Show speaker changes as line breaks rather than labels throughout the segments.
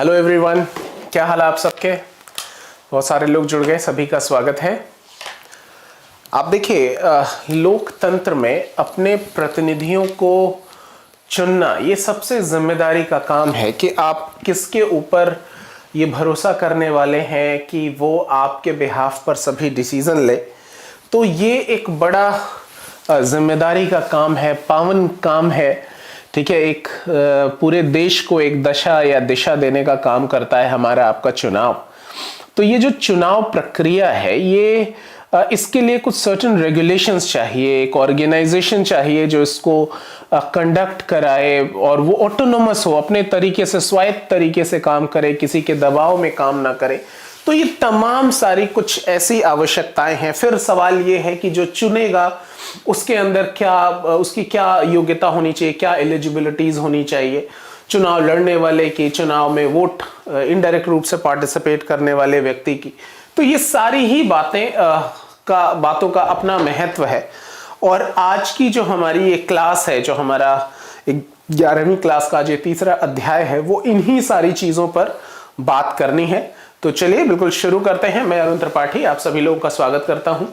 Hello everyone, क्या हाल है आप सबके। बहुत सारे लोग जुड़ गए, सभी का स्वागत है। आप देखिए, लोकतंत्र में अपने प्रतिनिधियों को चुनना ये सबसे जिम्मेदारी का काम है कि आप किसके ऊपर ये भरोसा करने वाले हैं कि वो आपके बिहाफ पर सभी डिसीजन ले। तो ये एक बड़ा जिम्मेदारी का काम है, पावन काम है, ठीक है। एक पूरे देश को एक दशा या दिशा देने का काम करता है हमारा आपका चुनाव। तो ये जो चुनाव प्रक्रिया है, ये इसके लिए कुछ सर्टेन रेगुलेशंस चाहिए, एक ऑर्गेनाइजेशन चाहिए जो इसको कंडक्ट कराए और वो ऑटोनोमस हो, अपने तरीके से स्वायत्त तरीके से काम करे, किसी के दबाव में काम ना करे। तो ये तमाम सारी कुछ ऐसी आवश्यकताएं हैं। फिर सवाल ये है कि जो चुनेगा उसके अंदर क्या, उसकी क्या योग्यता होनी चाहिए, क्या एलिजिबिलिटीज होनी चाहिए, चुनाव लड़ने वाले की, चुनाव में वोट इनडायरेक्ट रूप से पार्टिसिपेट करने वाले व्यक्ति की। तो ये सारी ही बातों का अपना महत्व है। और आज की जो हमारी ये क्लास है, जो हमारा 11वीं क्लास का जो तीसरा अध्याय है, वो इन्हीं सारी चीजों पर बात करनी है। तो चलिए बिल्कुल शुरू करते हैं। मैं अरुण त्रिपाठी आप सभी लोगों का स्वागत करता हूं।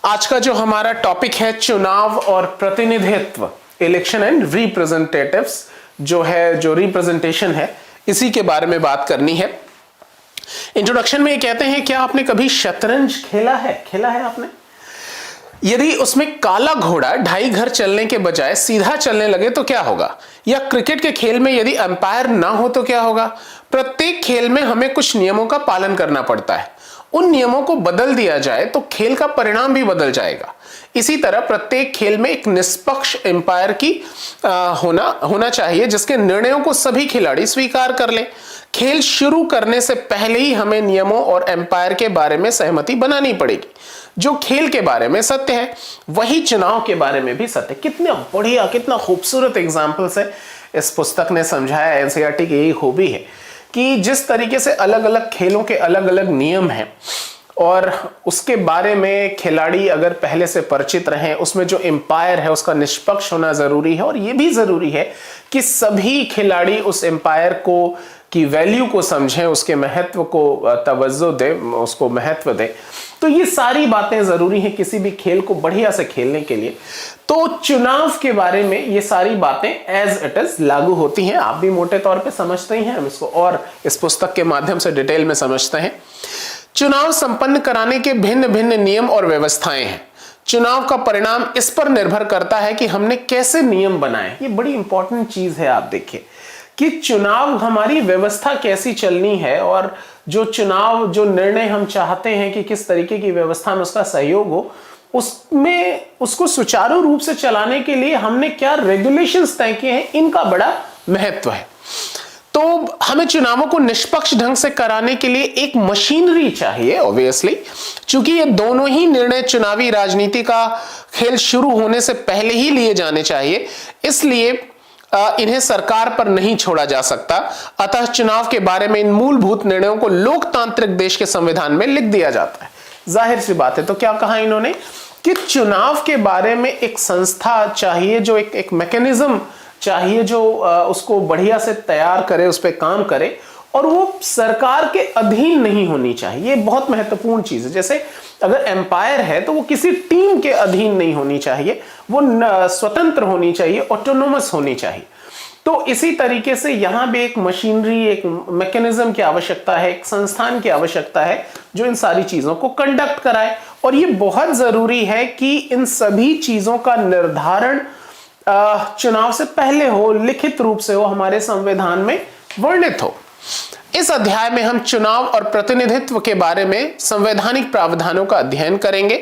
आज का जो हमारा टॉपिक है चुनाव और प्रतिनिधित्व, इलेक्शन एंड रिप्रेजेंटेटिव्स, जो रिप्रेजेंटेशन है, इसी के बारे में बात करनी है। इंट्रोडक्शन में ये कहते हैं, क्या आपने कभी शतरंज खेला है आपने? यदि उसमें काला घोड़ा 2.5 घर चलने के बजाय सीधा चलने लगे तो क्या होगा? या क्रिकेट के खेल में यदि अंपायर ना हो तो क्या होगा? प्रत्येक खेल में हमें कुछ नियमों का पालन करना पड़ता है। उन नियमों को बदल दिया जाए तो खेल का परिणाम भी बदल जाएगा। इसी तरह प्रत्येक खेल में एक निष्पक्ष अंपायर की होना चाहिए, जिसके निर्णयों को सभी खिलाड़ी स्वीकार कर लें। खेल शुरू करने से पहले ही हमें नियमों और अंपायर के बारे में सहमति बनानी पड़ेगी। जो खेल के बारे में सत्य है वही चुनाव के बारे में भी सत्य। कितना बढ़िया, कितना खूबसूरत एग्जाम्पल्स है इस पुस्तक ने समझाया। एनसीईआरटी की यही खूबी है कि जिस तरीके से अलग अलग खेलों के अलग अलग नियम हैं और उसके बारे में खिलाड़ी अगर पहले से परिचित रहें, उसमें जो एम्पायर है उसका निष्पक्ष होना जरूरी है। और यह भी जरूरी है कि सभी खिलाड़ी उस एम्पायर को की वैल्यू को समझें, उसके महत्व को तवज्जो दे, उसको महत्व दे। तो ये सारी बातें जरूरी हैं किसी भी खेल को बढ़िया से खेलने के लिए। तो चुनाव के बारे में ये सारी बातें एज इट इज लागू होती हैं। आप भी मोटे तौर पे समझते ही हैं, हम इसको और इस पुस्तक के माध्यम से डिटेल में समझते हैं। चुनाव संपन्न कराने के भिन्न भिन्न नियम और व्यवस्थाएं हैं। चुनाव का परिणाम इस पर निर्भर करता है कि हमने कैसे नियम बनाए। ये बड़ी इंपॉर्टेंट चीज है। आप देखिए कि चुनाव हमारी व्यवस्था कैसी चलनी है, और जो चुनाव, जो निर्णय हम चाहते हैं कि किस तरीके की व्यवस्था में उसका सहयोग हो, उसमें उसको सुचारू रूप से चलाने के लिए हमने क्या रेगुलेशंस तय किए हैं, इनका बड़ा महत्व है। तो हमें चुनावों को निष्पक्ष ढंग से कराने के लिए एक मशीनरी चाहिए, ऑब्वियसली। चूंकि ये दोनों ही निर्णय चुनावी राजनीति का खेल शुरू होने से पहले ही लिए जाने चाहिए, इसलिए इन्हें सरकार पर नहीं छोड़ा जा सकता। अतः चुनाव के बारे में इन मूलभूत निर्णयों को लोकतांत्रिक देश के संविधान में लिख दिया जाता है। जाहिर सी बात है। तो क्या कहा इन्होंने कि चुनाव के बारे में एक संस्था चाहिए, जो एक मैकेनिज्म चाहिए, जो उसको बढ़िया से तैयार करे, उस पर काम करे, और वो सरकार के अधीन नहीं होनी चाहिए। ये बहुत महत्वपूर्ण चीज है। जैसे अगर एम्पायर है तो वो किसी टीम के अधीन नहीं होनी चाहिए, वो स्वतंत्र होनी चाहिए, ऑटोनोमस होनी चाहिए। तो इसी तरीके से यहां भी एक मशीनरी, एक मैकेनिज्म की आवश्यकता है, एक संस्थान की आवश्यकता है जो इन सारी चीजों को कंडक्ट कराए। और ये बहुत जरूरी है कि इन सभी चीजों का निर्धारण चुनाव से पहले हो, लिखित रूप से हो, हमारे संविधान में वर्णित हो। इस अध्याय में हम चुनाव और प्रतिनिधित्व के बारे में संवैधानिक प्रावधानों का अध्ययन करेंगे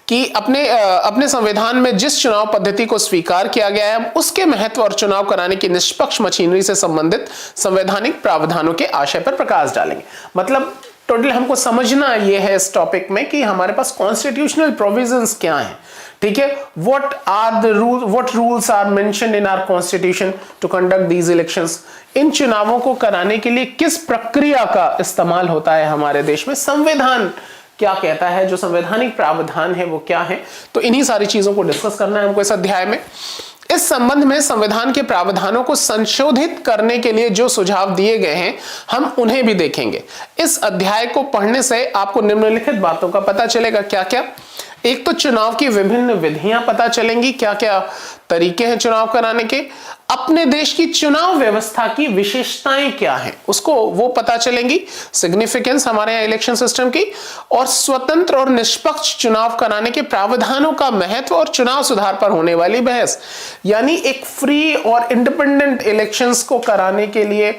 कि अपने संविधान में जिस चुनाव पद्धति को स्वीकार किया गया है उसके महत्व और चुनाव कराने की निष्पक्ष मशीनरी से संबंधित संवैधानिक प्रावधानों के आशय पर प्रकाश डालेंगे। मतलब टोटल हमको समझना यह है इस टॉपिक में कि हमारे पास कॉन्स्टिट्यूशनल प्रोविजंस क्या हैं, ठीक है। what rules are mentioned in our constitution to conduct these elections। इन चुनावों को कराने के लिए किस प्रक्रिया का इस्तेमाल होता है हमारे देश में, संविधान क्या कहता है, जो संवैधानिक प्रावधान है वो क्या है। तो इन्हीं सारी चीजों को डिस्कस करना है हमको इस अध्याय में। इस संबंध में संविधान के प्रावधानों को संशोधित करने के लिए जो सुझाव दिए गए हैं हम उन्हें भी देखेंगे। इस अध्याय को पढ़ने से आपको निम्नलिखित बातों का पता चलेगा। क्या क्या? एक तो चुनाव की विभिन्न विधियां पता चलेंगी, क्या क्या तरीके हैं चुनाव कराने के, अपने देश की चुनाव व्यवस्था की विशेषताएं क्या हैं उसको वो पता चलेंगी, सिग्निफिकेंस हमारे यहाँ इलेक्शन सिस्टम की, और स्वतंत्र और निष्पक्ष चुनाव कराने के प्रावधानों का महत्व और चुनाव सुधार पर होने वाली बहस। यानी एक फ्री और इंडिपेंडेंट इलेक्शंस को कराने के लिए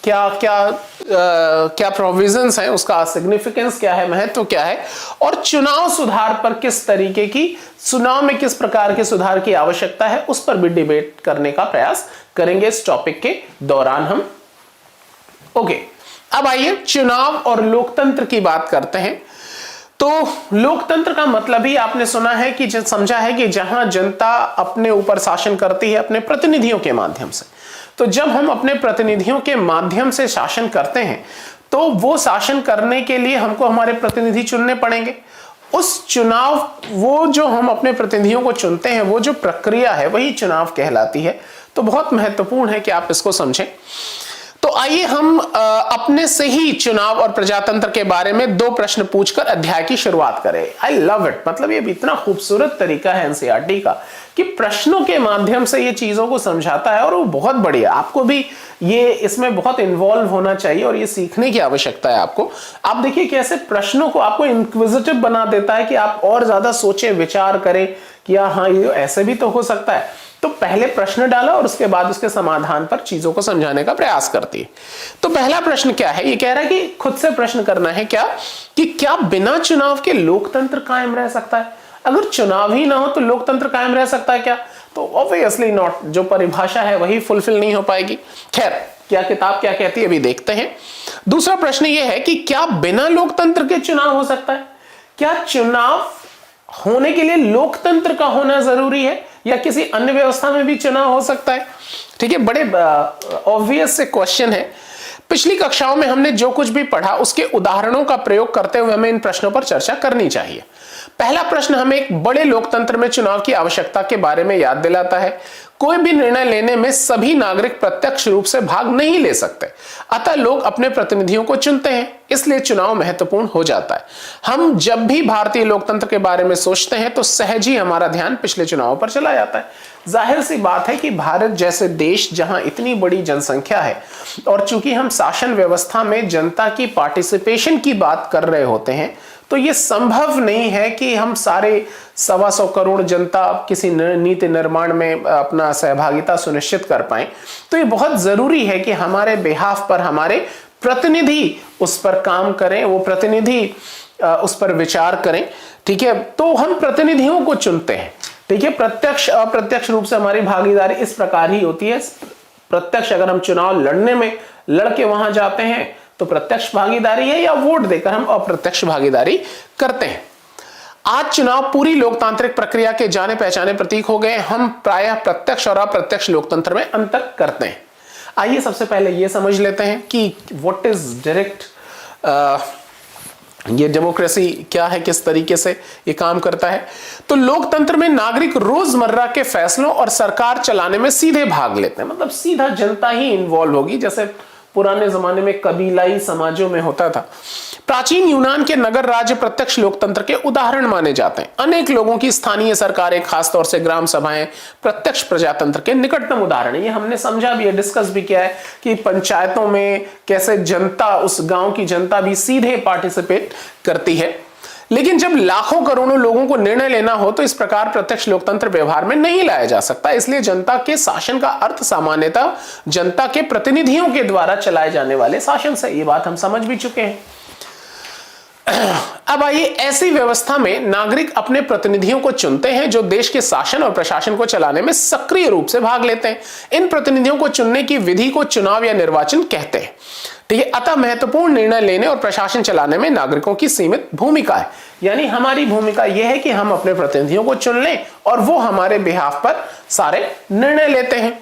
क्या क्या प्रोविजंस हैं, उसका सिग्निफिकेंस क्या है, महत्व क्या है, और चुनाव सुधार पर किस तरीके की, चुनाव में किस प्रकार के सुधार की आवश्यकता है, उस पर भी डिबेट करने का प्रयास करेंगे इस टॉपिक के दौरान हम। ओके, अब आइए चुनाव और लोकतंत्र की बात करते हैं। तो लोकतंत्र का मतलब ही आपने सुना है कि समझा है कि जहां जनता अपने ऊपर शासन करती है अपने प्रतिनिधियों के माध्यम से। तो जब हम अपने प्रतिनिधियों के माध्यम से शासन करते हैं तो वो शासन करने के लिए हमको हमारे प्रतिनिधि चुनने पड़ेंगे। उस चुनाव, वो जो हम अपने प्रतिनिधियों को चुनते हैं, वो जो प्रक्रिया है वही चुनाव कहलाती है। तो बहुत महत्वपूर्ण है कि आप इसको समझें। तो आइए हम अपने से ही चुनाव और प्रजातंत्र के बारे में 2 प्रश्न पूछकर अध्याय की शुरुआत करें। आई लव इट, मतलब ये इतना खूबसूरत तरीका है एनसीईआरटी का कि प्रश्नों के माध्यम से ये चीजों को समझाता है, और वो बहुत बढ़िया। आपको भी ये इसमें बहुत इन्वॉल्व होना चाहिए और ये सीखने की आवश्यकता है आपको। आप देखिए कैसे प्रश्नों को आपको इंक्विजिटिव बना देता है कि आप और ज्यादा सोचें, विचार करें कि हाँ ये ऐसे भी तो हो सकता है। तो पहले प्रश्न डाला और उसके बाद उसके समाधान पर चीजों को समझाने का प्रयास करती है। तो पहला प्रश्न क्या है, ये कह रहा है कि खुद से प्रश्न करना है क्या कि क्या बिना चुनाव के लोकतंत्र कायम रह सकता है? अगर चुनाव ही ना हो तो लोकतंत्र कायम रह सकता है क्या? तो ऑब्वियसली नॉट। जो परिभाषा है वही फुलफिल नहीं हो पाएगी। खैर, क्या किताब क्या कहती है अभी देखते हैं। दूसरा प्रश्न ये है कि क्या बिना लोकतंत्र के चुनाव हो सकता है? क्या चुनाव होने के लिए लोकतंत्र का होना जरूरी है या किसी अन्य व्यवस्था में भी चुनाव हो सकता है? ठीक है, बड़े ऑब्वियस से क्वेश्चन है। पिछली कक्षाओं में हमने जो कुछ भी पढ़ा उसके उदाहरणों का प्रयोग करते हुए हमें इन प्रश्नों पर चर्चा करनी चाहिए। पहला प्रश्न हमें एक बड़े लोकतंत्र में चुनाव की आवश्यकता के बारे में याद दिलाता है। कोई भी निर्णय लेने में सभी नागरिक प्रत्यक्ष रूप से भाग नहीं ले सकते, अतः लोग अपने प्रतिनिधियों को चुनते हैं, इसलिए चुनाव महत्वपूर्ण हो जाता है। हम जब भी भारतीय लोकतंत्र के बारे में सोचते हैं तो सहज ही हमारा ध्यान पिछले चुनावों पर चला जाता है। जाहिर सी बात है कि भारत जैसे देश जहां इतनी बड़ी जनसंख्या है और चूंकि हम शासन व्यवस्था में जनता की पार्टिसिपेशन की बात कर रहे होते हैं, तो ये संभव नहीं है कि हम सारे 125 करोड़ जनता किसी नीति निर्माण में अपना सहभागिता सुनिश्चित कर पाए। तो ये बहुत जरूरी है कि हमारे बिहाफ पर हमारे प्रतिनिधि उस पर काम करें, वो प्रतिनिधि उस पर विचार करें। ठीक है, तो हम प्रतिनिधियों को चुनते हैं। ठीक है, प्रत्यक्ष अप्रत्यक्ष रूप से हमारी भागीदारी इस प्रकार ही होती है। प्रत्यक्ष अगर हम चुनाव लड़ने में लड़के वहां जाते हैं तो प्रत्यक्ष भागीदारी है, या वोट देकर हम अप्रत्यक्ष भागीदारी करते हैं। आज चुनाव पूरी लोकतांत्रिक प्रक्रिया के जाने पहचाने प्रतीक हो गए। हम प्रायः प्रत्यक्ष और अप्रत्यक्ष लोकतंत्र में अंतर करते हैं। आइए सबसे पहले यह समझ लेते हैं कि व्हाट इज डायरेक्ट, ये डेमोक्रेसी क्या है, किस तरीके से ये काम करता है। तो लोकतंत्र में नागरिक रोजमर्रा के फैसलों और सरकार चलाने में सीधे भाग लेते हैं, मतलब सीधा जनता ही इन्वॉल्व होगी, जैसे पुराने जमाने में कबीलाई समाजों में होता था। प्राचीन यूनान के नगर राज्य प्रत्यक्ष लोकतंत्र के उदाहरण माने जाते हैं। अनेक लोगों की स्थानीय सरकारें, खासतौर से ग्राम सभाएं, प्रत्यक्ष प्रजातंत्र के निकटतम उदाहरण है। ये हमने समझा भी है, डिस्कस भी किया है कि पंचायतों में कैसे जनता, उस गांव की जनता भी सीधे पार्टिसिपेट करती है। लेकिन जब लाखों करोड़ों लोगों को निर्णय लेना हो तो इस प्रकार प्रत्यक्ष लोकतंत्र व्यवहार में नहीं लाया जा सकता। इसलिए जनता के शासन का अर्थ सामान्यतः जनता के प्रतिनिधियों के द्वारा चलाए जाने वाले शासन से। ये बात हम समझ भी चुके हैं। अब आइए, ऐसी व्यवस्था में नागरिक अपने प्रतिनिधियों को चुनते हैं जो देश के शासन और प्रशासन को चलाने में सक्रिय रूप से भाग लेते हैं। इन प्रतिनिधियों को चुनने की विधि को चुनाव या निर्वाचन कहते हैं। ठीक है, अतः महत्वपूर्ण निर्णय लेने और प्रशासन चलाने में नागरिकों की सीमित भूमिका है। यानी हमारी भूमिका यह है कि हम अपने प्रतिनिधियों को चुन लें और वो हमारे बिहाफ पर सारे निर्णय लेते हैं।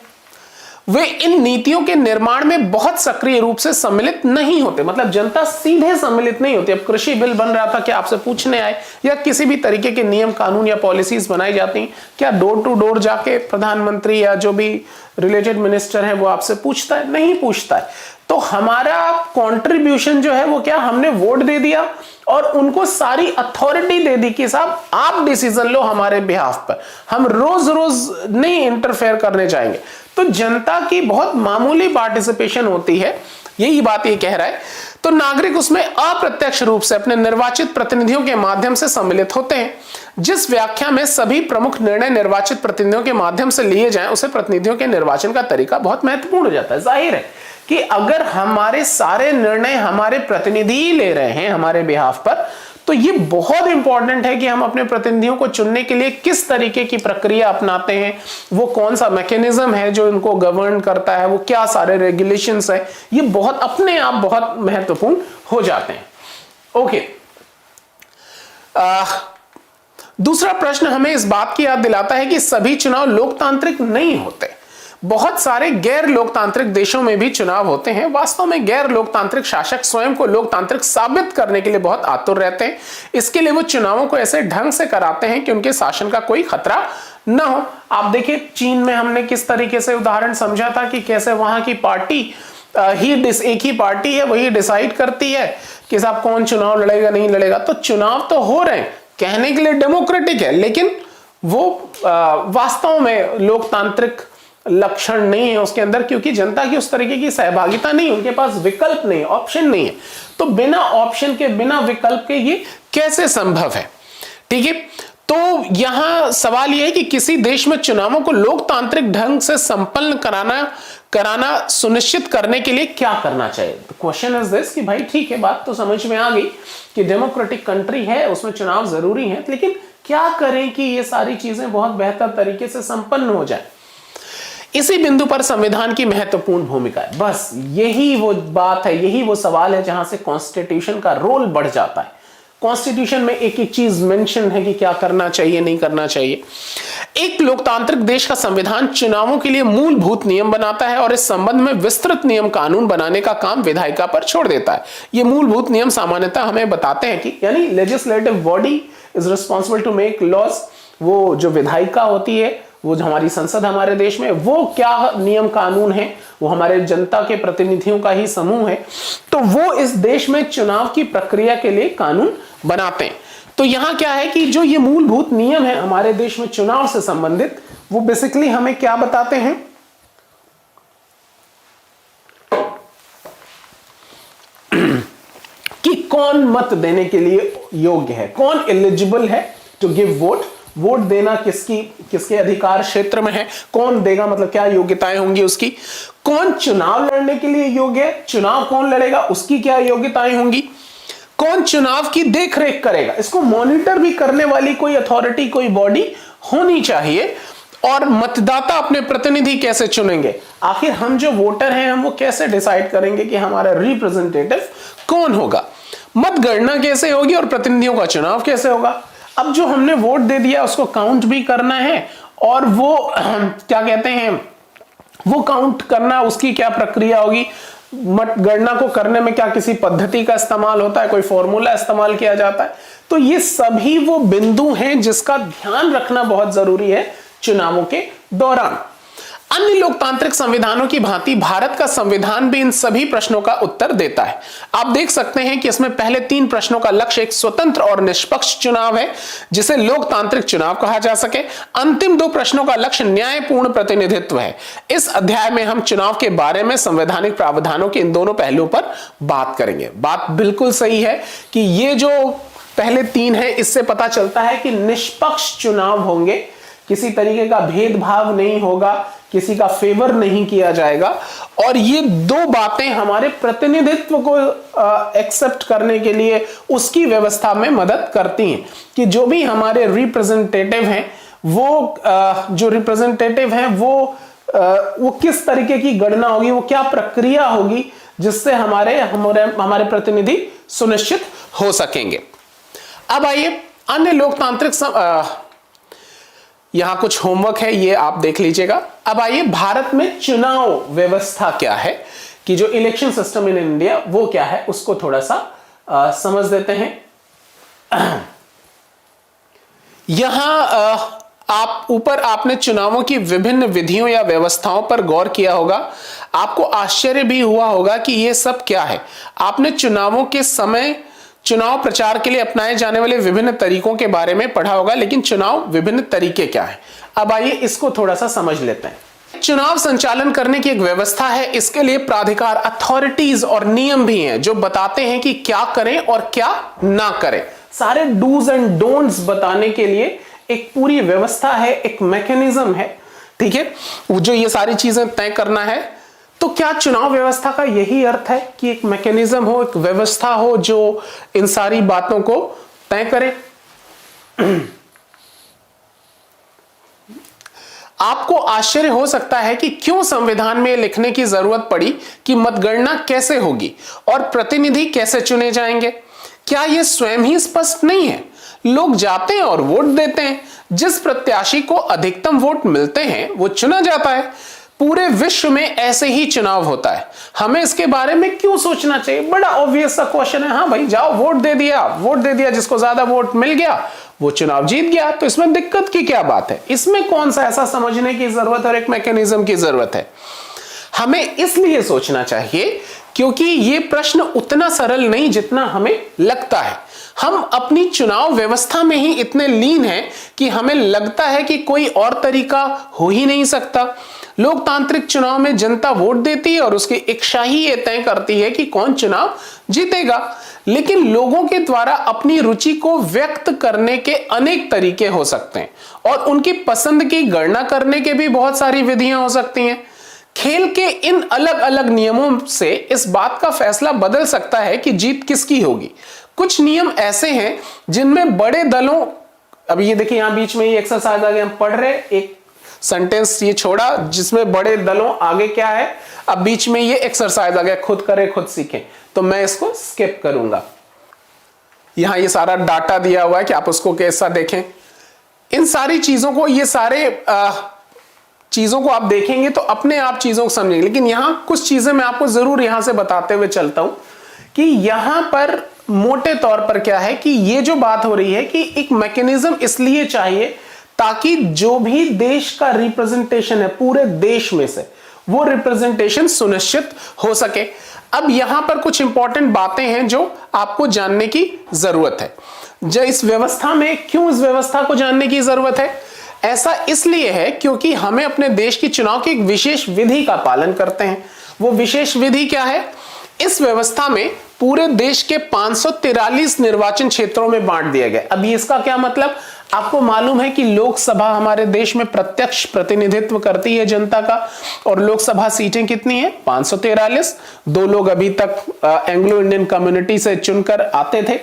वे इन नीतियों के निर्माण में बहुत सक्रिय रूप से सम्मिलित नहीं होते। मतलब जनता सीधे सम्मिलित नहीं होती। अब कृषि बिल बन रहा था, क्या आपसे पूछने आए, या किसी भी तरीके के नियम कानून या पॉलिसीज बनाई जाती हैं, क्या डोर टू डोर जाके प्रधानमंत्री या जो भी रिलेटेड मिनिस्टर है वो आपसे पूछता है? नहीं पूछता है। तो हमारा कंट्रीब्यूशन जो है वो क्या, हमने वोट दे दिया और उनको सारी अथॉरिटी दे दी कि साहब आप डिसीजन लो हमारे बिहाफ पर, हम रोज रोज नहीं इंटरफेयर करने जाएंगे। तो जनता की बहुत मामूली पार्टिसिपेशन होती है, यही बात ये कह रहा है। तो नागरिक उसमें अप्रत्यक्ष रूप से अपने निर्वाचित प्रतिनिधियों के माध्यम से सम्मिलित होते हैं। जिस व्याख्या में सभी प्रमुख निर्णय निर्वाचित प्रतिनिधियों के माध्यम से लिए जाएं, उसे प्रतिनिधियों के निर्वाचन का तरीका बहुत महत्वपूर्ण हो जाता है। जाहिर है कि अगर हमारे सारे निर्णय हमारे प्रतिनिधि ही ले रहे हैं हमारे बिहाफ पर, तो ये बहुत इंपॉर्टेंट है कि हम अपने प्रतिनिधियों को चुनने के लिए किस तरीके की प्रक्रिया अपनाते हैं, वो कौन सा मैकेनिज्म है जो इनको गवर्न करता है, वो क्या सारे रेगुलेशंस है, ये बहुत अपने आप बहुत महत्वपूर्ण हो जाते हैं। ओके, दूसरा प्रश्न हमें इस बात की याद दिलाता है कि सभी चुनाव लोकतांत्रिक नहीं होते। बहुत सारे गैर लोकतांत्रिक देशों में भी चुनाव होते हैं। वास्तव में गैर लोकतांत्रिक शासक स्वयं को लोकतांत्रिक साबित करने के लिए बहुत आतुर रहते हैं। इसके लिए वो चुनावों को ऐसे ढंग से कराते हैं कि उनके शासन का कोई खतरा न हो। आप देखिए चीन में हमने किस तरीके से उदाहरण समझा था कि कैसे वहां की पार्टी एक ही पार्टी है, वही डिसाइड करती है कि साहब कौन चुनाव लड़ेगा नहीं लड़ेगा। तो चुनाव तो हो रहे हैं, कहने के लिए डेमोक्रेटिक है, लेकिन वो वास्तव में लोकतांत्रिक लक्षण नहीं है उसके अंदर, क्योंकि जनता की उस तरीके की सहभागिता नहीं, उनके पास विकल्प नहीं, ऑप्शन नहीं है। तो बिना ऑप्शन के, बिना विकल्प के ये कैसे संभव है? ठीक है, तो यहां सवाल यह है कि किसी देश में चुनावों को लोकतांत्रिक ढंग से संपन्न कराना सुनिश्चित करने के लिए क्या करना चाहिए? क्वेश्चन इज दिस कि भाई ठीक है, बात तो समझ में आ गई कि डेमोक्रेटिक कंट्री है, उसमें चुनाव जरूरी है, लेकिन क्या करें कि ये सारी चीजें बहुत बेहतर तरीके से संपन्न हो जाए? इसी बिंदु पर संविधान की महत्वपूर्ण भूमिका है। बस यही वो बात है, यही वो सवाल है जहां से कॉन्स्टिट्यूशन का रोल बढ़ जाता है। कॉन्स्टिट्यूशन में एक एक चीज मेंशन है कि क्या करना चाहिए, नहीं करना चाहिए। एक लोकतांत्रिक देश का संविधान चुनावों के लिए मूलभूत नियम बनाता है और इस संबंध में विस्तृत नियम कानून बनाने का काम विधायिका पर छोड़ देता है। ये मूलभूत नियम सामान्यतः हमें बताते हैं कि यानी legislative body is responsible to make laws. वो जो विधायिका होती है, वो जो हमारी संसद हमारे देश में, वो क्या नियम कानून है, वो हमारे जनता के प्रतिनिधियों का ही समूह है। तो वो इस देश में चुनाव की प्रक्रिया के लिए कानून बनाते हैं। तो यहां क्या है कि जो ये मूलभूत नियम है हमारे देश में चुनाव से संबंधित, वो बेसिकली हमें क्या बताते हैं कि कौन मत देने के लिए योग्य है, कौन एलिजिबल है टू गिव वोट। वोट देना किसके अधिकार क्षेत्र में है, कौन देगा, मतलब क्या योग्यताएं होंगी उसकी। कौन चुनाव लड़ने के लिए योग्य है, चुनाव कौन लड़ेगा उसकी क्या योग्यताएं होंगी। कौन चुनाव की देखरेख करेगा, इसको मॉनिटर भी करने वाली कोई अथॉरिटी, कोई बॉडी होनी चाहिए। और मतदाता अपने प्रतिनिधि कैसे चुनेंगे, आखिर हम जो वोटर हैं हम वो कैसे डिसाइड करेंगे कि हमारा रिप्रेजेंटेटिव कौन होगा। मतगणना कैसे होगी और प्रतिनिधियों का चुनाव कैसे होगा। अब जो हमने वोट दे दिया उसको काउंट भी करना है, और वो क्या कहते हैं, वो काउंट करना, उसकी क्या प्रक्रिया होगी। मतगणना को करने में क्या किसी पद्धति का इस्तेमाल होता है, कोई फॉर्मूला इस्तेमाल किया जाता है। तो ये सभी वो बिंदु हैं जिसका ध्यान रखना बहुत जरूरी है चुनावों के दौरान। अन्य लोकतांत्रिक संविधानों की भांति भारत का संविधान भी इन सभी प्रश्नों का उत्तर देता है। आप देख सकते हैं कि इसमें पहले 3 प्रश्नों का लक्ष्य एक स्वतंत्र और निष्पक्ष चुनाव है जिसे लोकतांत्रिक चुनाव कहा जा सके। अंतिम 2 प्रश्नों का लक्ष्य न्यायपूर्ण प्रतिनिधित्व है। इस अध्याय में हम चुनाव के बारे में संवैधानिक प्रावधानों के इन दोनों पहलुओं पर बात करेंगे। बात बिल्कुल सही है कि ये जो पहले 3 है, इससे पता चलता है कि निष्पक्ष चुनाव होंगे, किसी तरीके का भेदभाव नहीं होगा, किसी का फेवर नहीं किया जाएगा। और ये 2 बातें हमारे प्रतिनिधित्व को एक्सेप्ट करने के लिए उसकी व्यवस्था में मदद करती हैं कि जो भी हमारे रिप्रेजेंटेटिव हैं, वो जो रिप्रेजेंटेटिव हैं वो किस तरीके की गणना होगी, वो क्या प्रक्रिया होगी जिससे हमारे प्रतिनिधि सुनिश्चित हो सकेंगे। अब आइए अन्य लोकतांत्रिक यहां कुछ होमवर्क है, ये आप देख लीजिएगा। अब आइए भारत में चुनाव व्यवस्था क्या है, कि जो इलेक्शन सिस्टम इन इंडिया वो क्या है, उसको थोड़ा सा समझ देते हैं। यहां आप ऊपर आपने चुनावों की विभिन्न विधियों या व्यवस्थाओं पर गौर किया होगा। आपको आश्चर्य भी हुआ होगा कि ये सब क्या है। आपने चुनावों के समय चुनाव प्रचार के लिए अपनाए जाने वाले विभिन्न तरीकों के बारे में पढ़ा होगा, लेकिन चुनाव विभिन्न तरीके क्या है। अब आइए इसको थोड़ा सा समझ लेते हैं। चुनाव संचालन करने की एक व्यवस्था है। इसके लिए प्राधिकार, अथॉरिटीज और नियम भी हैं जो बताते हैं कि क्या करें और क्या ना करें। सारे डूज एंड डोंट्स बताने के लिए एक पूरी व्यवस्था है, एक मैकेनिज्म है, ठीक है, जो ये सारी चीजें तय करना है। तो क्या चुनाव व्यवस्था का यही अर्थ है कि एक मैकेनिज्म हो, एक व्यवस्था हो जो इन सारी बातों को तय करे? आपको आश्चर्य हो सकता है कि क्यों संविधान में लिखने की जरूरत पड़ी कि मतगणना कैसे होगी और प्रतिनिधि कैसे चुने जाएंगे। क्या यह स्वयं ही स्पष्ट नहीं है? लोग जाते हैं और वोट देते हैं, जिस प्रत्याशी को अधिकतम वोट मिलते हैं वो चुना जाता है। पूरे विश्व में ऐसे ही चुनाव होता है। हमें इसके बारे में क्यों सोचना चाहिए? बड़ा ऑब्वियस सा क्वेश्चन है। हाँ भाई, जाओ वोट दे दिया, जिसको ज्यादा वोट मिल गया वो चुनाव जीत गया। तो इसमें दिक्कत की क्या बात है? इसमें कौन सा ऐसा समझने की जरूरत और एक मैकेनिज्म की जरूरत है? हमें इसलिए सोचना चाहिए क्योंकि ये प्रश्न उतना सरल नहीं जितना हमें लगता है। हम अपनी चुनाव व्यवस्था में ही इतने लीन हैं कि हमें लगता है कि कोई और तरीका हो ही नहीं सकता। लोकतांत्रिक चुनाव में जनता वोट देती है और उसकी इच्छा ही ये तय करती है कि कौन चुनाव जीतेगा। लेकिन लोगों के द्वारा अपनी रुचि को व्यक्त करने के अनेक तरीके हो सकते हैं और उनकी पसंद की गणना करने के भी बहुत सारी विधियां हो सकती हैं। खेल के इन अलग अलग नियमों से इस बात का फैसला बदल सकता है कि जीत किसकी होगी। कुछ नियम ऐसे हैं जिनमें बड़े दलों, अभी ये देखिए यहां बीच में ये एक्सरसाइज आ गया, हम पढ़ रहे एक सेंटेंस ये छोड़ा जिसमें बड़े दलों, आगे क्या है, अब बीच में ये एक्सरसाइज आ गया, खुद करें खुद सीखें, तो मैं इसको स्किप करूंगा। यहां ये सारा डाटा दिया हुआ है कि आप उसको कैसा देखें। इन सारी चीजों को, ये सारे चीजों को आप देखेंगे तो अपने आप चीजों को समझेंगे। लेकिन यहां कुछ चीजें मैं आपको जरूर यहां से बताते हुए चलता हूं कि यहां पर मोटे तौर पर क्या है कि ये जो बात हो रही है कि एक मैकेनिज्म इसलिए चाहिए ताकि जो भी देश का रिप्रेजेंटेशन है पूरे देश में से, वो रिप्रेजेंटेशन सुनिश्चित हो सके। अब यहां पर कुछ इंपॉर्टेंट बातें हैं जो आपको जानने की जरूरत है। जो इस व्यवस्था में, क्यों इस व्यवस्था को जानने की जरूरत है? ऐसा इसलिए है क्योंकि हमें अपने देश की चुनाव की एक विशेष विधि का पालन करते हैं। वो विशेष विधि क्या है? इस व्यवस्था में पूरे देश के 543 निर्वाचन क्षेत्रों में बांट दिया गया। अब इसका क्या मतलब? आपको मालूम है कि लोकसभा हमारे देश में प्रत्यक्ष प्रतिनिधित्व करती है जनता का, और लोकसभा सीटें कितनी है? 543। 2 लोग अभी तक एंग्लो इंडियन कम्युनिटी से चुनकर आते थे,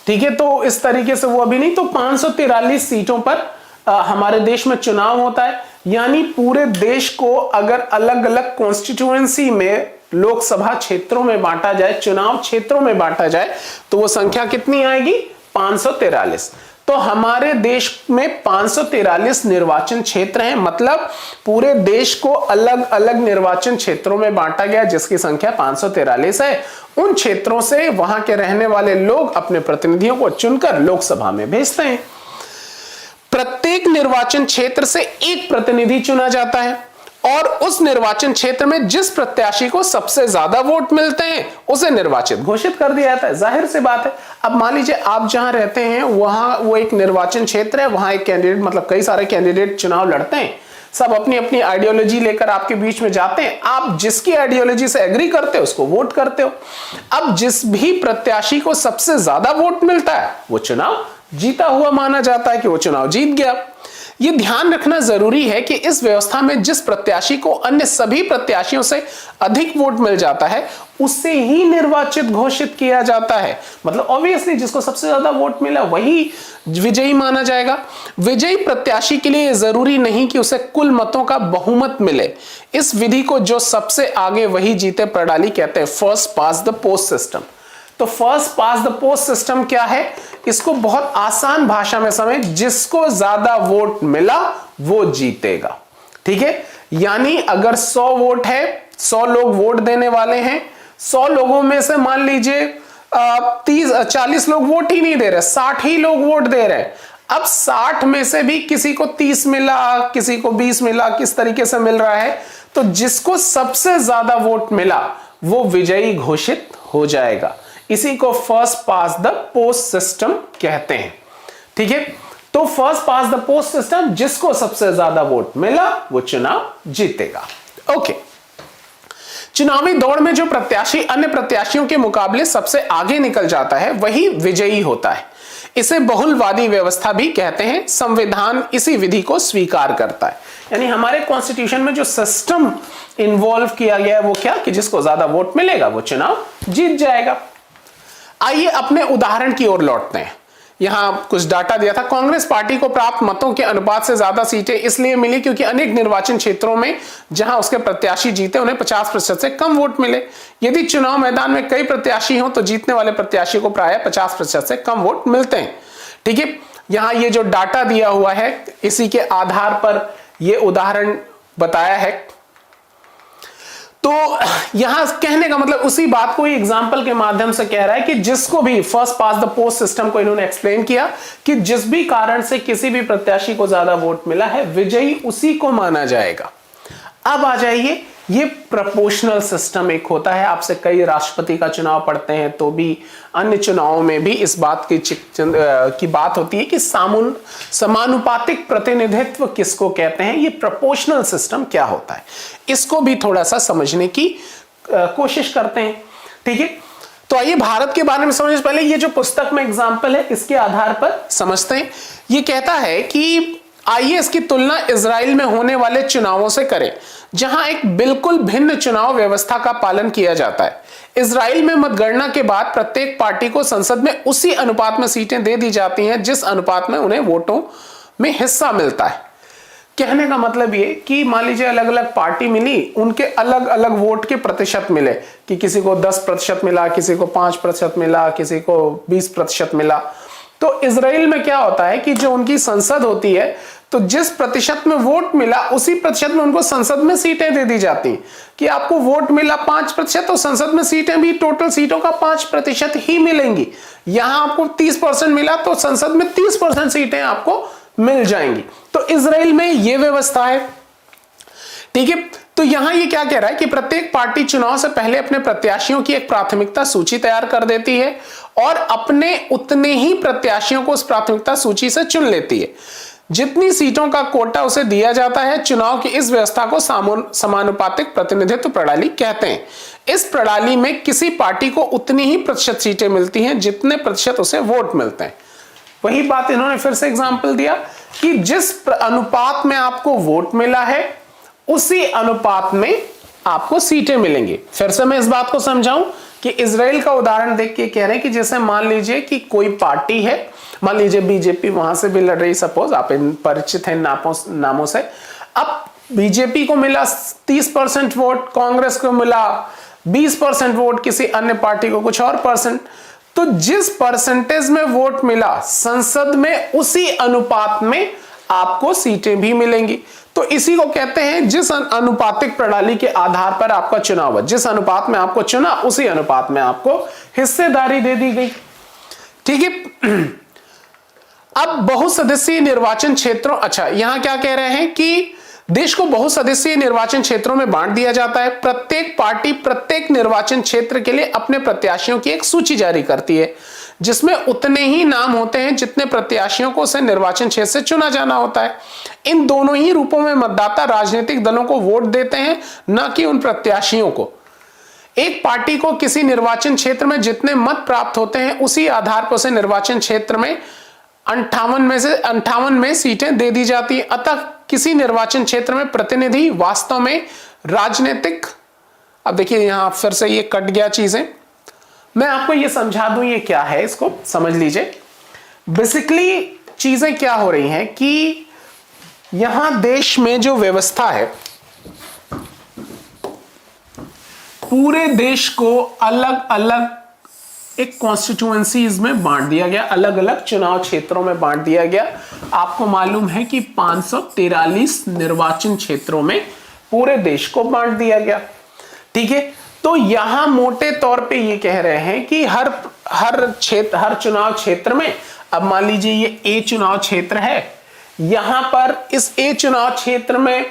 ठीक है, तो इस तरीके से वो अभी नहीं, तो 543 सीटों पर हमारे देश में चुनाव होता है। यानी पूरे देश को अगर अलग अलग कॉन्स्टिट्यूएंसी में, लोकसभा क्षेत्रों में बांटा जाए, चुनाव क्षेत्रों में बांटा जाए, तो वो संख्या कितनी आएगी? 543। तो हमारे देश में 543 निर्वाचन क्षेत्र हैं, मतलब पूरे देश को अलग अलग निर्वाचन क्षेत्रों में बांटा गया जिसकी संख्या 543 है। उन क्षेत्रों से वहां के रहने वाले लोग अपने प्रतिनिधियों को चुनकर लोकसभा में भेजते हैं। प्रत्येक निर्वाचन क्षेत्र से एक प्रतिनिधि चुना जाता है और उस निर्वाचन क्षेत्र में जिस प्रत्याशी को सबसे ज्यादा वोट मिलते हैं उसे निर्वाचित घोषित कर दिया जाता है। जाहिर सी बात है। अब मान लीजिए आप जहां रहते हैं वहां वो एक निर्वाचन क्षेत्र है, वहां एक कैंडिडेट, मतलब कई सारे कैंडिडेट चुनाव लड़ते हैं, सब अपनी अपनी आइडियोलॉजी लेकर आपके बीच में जाते हैं। आप जिसकी आइडियोलॉजी से एग्री करते हो उसको वोट करते हो। अब जिस भी प्रत्याशी को सबसे ज्यादा वोट मिलता है वो चुनाव जीता हुआ माना जाता है कि वो चुनाव जीत गया। यह ध्यान रखना जरूरी है कि इस व्यवस्था में जिस प्रत्याशी को अन्य सभी प्रत्याशियों से अधिक वोट मिल जाता है उससे ही निर्वाचित घोषित किया जाता है। मतलब ऑब्वियसली जिसको सबसे ज्यादा वोट मिला वही विजयी माना जाएगा। विजयी प्रत्याशी के लिए जरूरी नहीं कि उसे कुल मतों का बहुमत मिले। इस विधि को जो सबसे आगे वही जीते प्रणाली कहते हैं, first pass the post system. तो तो first pass the post system क्या है, इसको बहुत आसान भाषा में समझ, जिसको ज्यादा वोट मिला वो जीतेगा। ठीक है, यानी अगर 100 वोट है, 100 लोग वोट देने वाले हैं, 100 लोगों में से मान लीजिए 40 लोग वोट ही नहीं दे रहे, 60 ही लोग वोट दे रहे हैं। अब 60 में से भी किसी को 30 मिला, किसी को 20 मिला, किस तरीके से मिल रहा है, तो जिसको सबसे ज्यादा वोट मिला वो विजयी घोषित हो जाएगा। इसी को first pass the post system कहते हैं। ठीक है, तो first pass the post system, जिसको सबसे ज्यादा वोट मिला वो चुनाव जीतेगा। ओके, चुनावी दौड़ में जो प्रत्याशी अन्य प्रत्याशियों के मुकाबले सबसे आगे निकल जाता है वही विजयी होता है। इसे बहुलवादी व्यवस्था भी कहते हैं। संविधान इसी विधि को स्वीकार करता है। यानी हमारे कॉन्स्टिट्यूशन में जो सिस्टम इन्वॉल्व किया गया है वो क्या, कि जिसको ज्यादा वोट मिलेगा वो चुनाव जीत जाएगा। आइए अपने उदाहरण की ओर लौटते हैं। यहां कुछ डाटा दिया था। कांग्रेस पार्टी को प्राप्त मतों के अनुपात से ज्यादा सीटें इसलिए मिली क्योंकि अनेक निर्वाचन क्षेत्रों में जहां उसके प्रत्याशी जीते उन्हें 50% से कम वोट मिले। यदि चुनाव मैदान में कई प्रत्याशी हों तो जीतने वाले प्रत्याशी को प्रायः 50% से कम वोट मिलते हैं। ठीक है, यहां ये जो डाटा दिया हुआ है इसी के आधार पर यह उदाहरण बताया है। तो यहां कहने का मतलब उसी बात को एग्जाम्पल के माध्यम से कह रहा है कि जिसको भी first pass the post system को इन्होंने एक्सप्लेन किया कि जिस भी कारण से किसी भी प्रत्याशी को ज्यादा वोट मिला है विजयी उसी को माना जाएगा। अब आ जाइए, ये प्रोपोर्शनल सिस्टम एक होता है। आपसे कई राष्ट्रपति का चुनाव पढ़ते हैं तो भी अन्य चुनावों में भी इस बात की बात होती है कि समानुपातिक प्रतिनिधित्व किसको कहते हैं। ये प्रोपोर्शनल सिस्टम क्या होता है, इसको भी थोड़ा सा समझने की कोशिश करते हैं। ठीक है, तो आइए भारत के बारे में समझने से पहले ये जो पुस्तक में एग्जाम्पल है इसके आधार पर समझते हैं। ये कहता है कि आइए इसकी तुलना इजराइल में होने वाले चुनावों से करें, जहां एक बिल्कुल भिन्न चुनाव व्यवस्था का पालन किया जाता है। इजराइल में मतगणना के बाद प्रत्येक पार्टी को संसद में उसी अनुपात में सीटें दे दी जाती हैं जिस अनुपात में उन्हें वोटों में हिस्सा मिलता है। कहने का मतलब ये कि मान लीजिए अलग अलग पार्टी मिली, उनके अलग अलग वोट के प्रतिशत मिले, कि किसी को 10% मिला, किसी को 5% मिला, किसी को 20% मिला। तो इजराइल में क्या होता है कि जो उनकी संसद होती है तो जिस प्रतिशत में वोट मिला उसी प्रतिशत में उनको संसद में सीटें दे दी जाती हैं। कि आपको वोट मिला 5% तो संसद में सीटें भी टोटल सीटों का 5% ही मिलेंगी। यहां आपको 30% मिला तो संसद में 30% सीटें आपको मिल जाएंगी। तो इजराइल में यह व्यवस्था है। ठीक है, तो यहां ये क्या कह रहा है कि प्रत्येक पार्टी चुनाव से पहले अपने प्रत्याशियों की एक प्राथमिकता सूची तैयार कर देती है और अपने उतने ही प्रत्याशियों को उस प्राथमिकता सूची से चुन लेती है। जितनी सीटों का कोटा उसे दिया जाता है। चुनाव की इस व्यवस्था को समानुपातिक प्रतिनिधित्व प्रणाली कहते हैं। इस प्रणाली में किसी पार्टी को उतनी ही प्रतिशत सीटें मिलती हैं जितने प्रतिशत उसे वोट मिलते हैं। वही बात इन्होंने फिर से एग्जाम्पल दिया कि जिस अनुपात में आपको वोट मिला है उसी अनुपात में आपको सीटें मिलेंगी। फिर से मैं इस बात को समझाऊं कि इजराइल का उदाहरण देख के कह रहे हैं कि जैसे मान लीजिए कि कोई पार्टी है, मान लीजिए बीजेपी वहां से भी लड़ रही, सपोज आप परिचित हैं नामों से। अब बीजेपी को मिला 30% वोट, कांग्रेस को मिला 20% वोट, किसी अन्य पार्टी को कुछ और परसेंट। तो जिस परसेंटेज में वोट मिला संसद में उसी अनुपात में आपको सीटें भी मिलेंगी। तो इसी को कहते हैं जिस अनुपातिक प्रणाली के आधार पर आपका चुनाव हुआ, जिस अनुपात में आपको चुना उसी अनुपात में आपको हिस्सेदारी दे दी गई। ठीक है, अब बहुसदस्यीय निर्वाचन क्षेत्रों, अच्छा यहां क्या कह रहे हैं कि देश को बहुसदस्यीय निर्वाचन क्षेत्रों में बांट दिया जाता है। प्रत्येक पार्टी प्रत्येक निर्वाचन क्षेत्र के लिए अपने प्रत्याशियों की एक सूची जारी करती है जिसमें उतने ही नाम होते हैं जितने प्रत्याशियों को उसे निर्वाचन क्षेत्र से चुना जाना होता है। इन दोनों ही रूपों में मतदाता राजनीतिक दलों को वोट देते हैं, न कि उन प्रत्याशियों को। एक पार्टी को किसी निर्वाचन क्षेत्र में जितने मत प्राप्त होते हैं उसी आधार पर उसे निर्वाचन क्षेत्र में 58 में सीटें दे दी जाती है। अतः किसी निर्वाचन क्षेत्र में प्रतिनिधि वास्तव में राजनीतिक, अब देखिए यहां फिर से ये कट गया चीजें, मैं आपको ये समझा दूं ये क्या है, इसको समझ लीजिए। बेसिकली चीजें क्या हो रही हैं कि यहां देश में जो व्यवस्था है, पूरे देश को अलग अलग एक कॉन्स्टिट्यूएंसीज में बांट दिया गया, अलग अलग चुनाव क्षेत्रों में बांट दिया गया। आपको मालूम है कि 543 निर्वाचन क्षेत्रों में पूरे देश को बांट दिया गया। ठीक है, तो यहां मोटे तौर पे ये कह रहे हैं कि हर चुनाव क्षेत्र में, अब मान लीजिए ये ए चुनाव क्षेत्र है, यहां पर इस ए चुनाव क्षेत्र में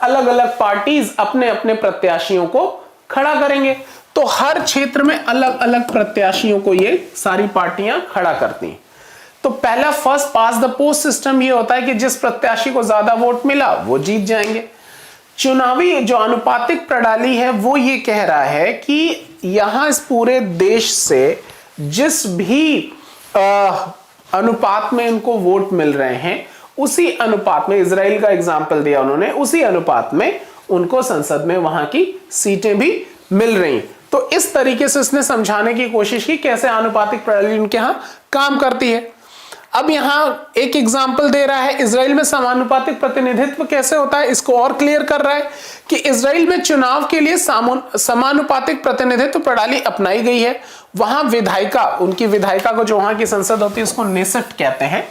अलग अलग पार्टीज अपने अपने प्रत्याशियों को खड़ा करेंगे। तो हर क्षेत्र में अलग अलग प्रत्याशियों को ये सारी पार्टियां खड़ा करती हैं। तो पहला first pass the post system ये होता है कि जिस प्रत्याशी को ज्यादा वोट मिला वो जीत जाएंगे। चुनावी जो अनुपातिक प्रणाली है वो ये कह रहा है कि यहां इस पूरे देश से जिस भी अनुपात में इनको वोट मिल रहे हैं, उसी अनुपात में, इजराइल का एग्जाम्पल दिया उन्होंने, उसी अनुपात में उनको संसद में वहां की सीटें भी मिल रही। तो इस तरीके से इसने समझाने की कोशिश की कैसे आनुपातिक प्रणाली उनके यहां काम करती है। अब यहां एक एग्जाम्पल दे रहा है, इजराइल में समानुपातिक प्रतिनिधित्व कैसे होता है, इसको और क्लियर कर रहा है कि इजराइल में चुनाव के लिए समानुपातिक प्रतिनिधित्व प्रणाली अपनाई गई है। वहां विधायिका, उनकी विधायिका को जो वहां की संसद होती है उसको नेसेट कहते हैं।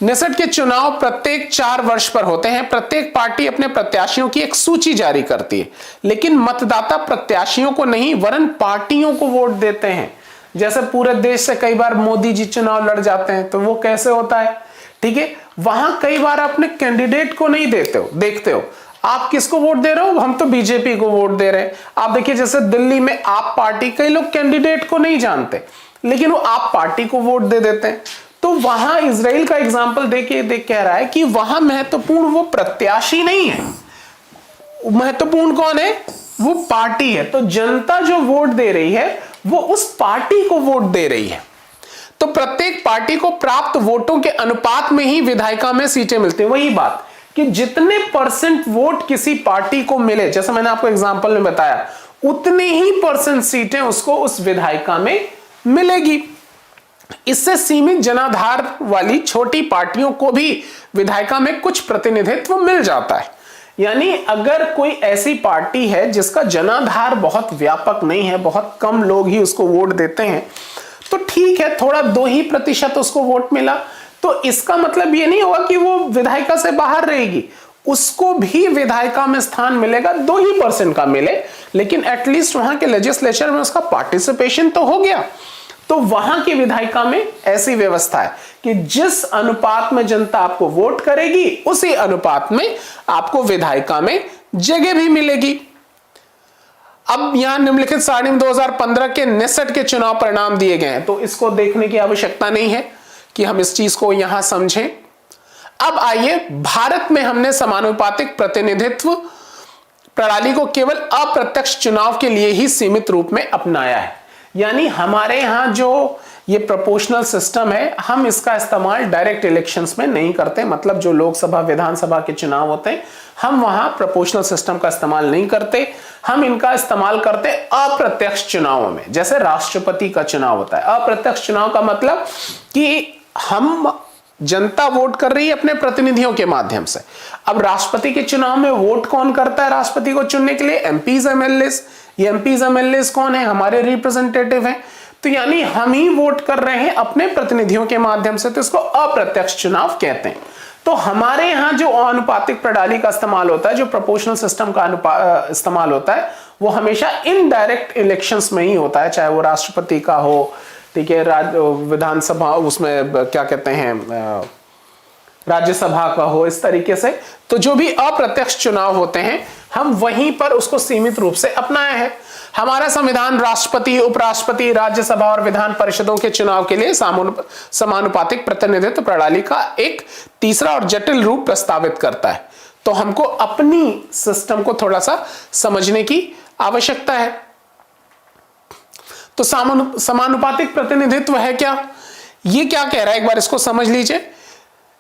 नेसेट के चुनाव प्रत्येक 4 वर्ष पर होते हैं। प्रत्येक पार्टी अपने प्रत्याशियों की एक सूची जारी करती है, लेकिन मतदाता प्रत्याशियों को नहीं वरन पार्टियों को वोट देते हैं। जैसे पूरे देश से कई बार मोदी जी चुनाव लड़ जाते हैं, तो वो कैसे होता है, ठीक है, वहां कई बार अपने कैंडिडेट को नहीं देखते हो, आप किसको वोट दे रहे हो, हम तो बीजेपी को वोट दे रहे हैं। आप देखिए जैसे दिल्ली में आप पार्टी, कई लोग कैंडिडेट को नहीं जानते लेकिन वो आप पार्टी को वोट दे देते हैं। तो वहां इजराइल का एग्जाम्पल देख कह रहा है कि वहां महत्वपूर्ण वो प्रत्याशी नहीं है, महत्वपूर्ण कौन है, वो पार्टी है। तो जनता जो वोट दे रही है वो उस पार्टी को वोट दे रही है। तो प्रत्येक पार्टी को प्राप्त वोटों के अनुपात में ही विधायिका में सीटें मिलती है। वही बात कि जितने परसेंट वोट किसी पार्टी को मिले, जैसे मैंने आपको एग्जाम्पल में बताया, उतने ही परसेंट सीटें उसको उस विधायिका में मिलेगी। इससे सीमित जनाधार वाली छोटी पार्टियों को भी विधायिका में कुछ प्रतिनिधित्व मिल जाता है। यानी अगर कोई ऐसी पार्टी है जिसका जनाधार बहुत व्यापक नहीं है, बहुत कम लोग ही उसको वोट देते हैं, तो ठीक है, थोड़ा 2% उसको वोट मिला, तो इसका मतलब ये नहीं होगा कि वो विधायिका से बाहर रहेगी, उसको भी विधायिका में स्थान मिलेगा, 2% का मिले, लेकिन एटलीस्ट वहां के लेजिस्लेचर में उसका पार्टिसिपेशन तो हो गया। तो वहां की विधायिका में ऐसी व्यवस्था है कि जिस अनुपात में जनता आपको वोट करेगी उसी अनुपात में आपको विधायिका में जगह भी मिलेगी। अब यहां निम्नलिखित सारणी में 2015 के नेसेट के चुनाव परिणाम दिए गए हैं, तो इसको देखने की आवश्यकता नहीं है कि हम इस चीज को यहां समझें। अब आइए, भारत में हमने समानुपातिक प्रतिनिधित्व प्रणाली को केवल अप्रत्यक्ष चुनाव के लिए ही सीमित रूप में अपनाया है। यानी हमारे यहां जो ये प्रोपोर्शनल सिस्टम है, हम इसका इस्तेमाल डायरेक्ट इलेक्शंस में नहीं करते। मतलब जो लोकसभा विधानसभा के चुनाव होते हैं, हम वहां प्रोपोर्शनल सिस्टम का इस्तेमाल नहीं करते, हम इनका इस्तेमाल करते अप्रत्यक्ष चुनावों में। जैसे राष्ट्रपति का चुनाव होता है, अप्रत्यक्ष चुनाव का मतलब कि हम जनता वोट कर रही है अपने प्रतिनिधियों के माध्यम से। अब राष्ट्रपति के चुनाव में वोट कौन करता है राष्ट्रपति को चुनने के लिए, एमपीज एमएलएस। ये एमपीज एमएलएस कौन है, हमारे रिप्रेजेंटेटिव हैं। तो यानी हम ही वोट कर रहे हैं अपने प्रतिनिधियों के माध्यम से, तो इसको अप्रत्यक्ष चुनाव कहते हैं। तो हमारे यहां जो अनुपातिक प्रणाली का इस्तेमाल होता है, जो प्रोपोर्शनल सिस्टम का इस्तेमाल होता है, वो हमेशा इनडायरेक्ट इलेक्शंस में ही होता है, चाहे वो राष्ट्रपति का हो, ठीक है, विधानसभा, उसमें क्या कहते हैं, राज्यसभा का हो, इस तरीके से। तो जो भी अप्रत्यक्ष चुनाव होते हैं, हम वहीं पर उसको सीमित रूप से अपनाया है। हमारा संविधान राष्ट्रपति, उपराष्ट्रपति, राज्यसभा और विधान परिषदों के चुनाव के लिए समानुपातिक प्रतिनिधित्व प्रणाली का एक तीसरा और जटिल रूप प्रस्तावित करता है। तो हमको अपनी सिस्टम को थोड़ा सा समझने की आवश्यकता है। तो समानुपातिक प्रतिनिधित्व है क्या, ये क्या कह रहा है, एक बार इसको समझ लीजिए।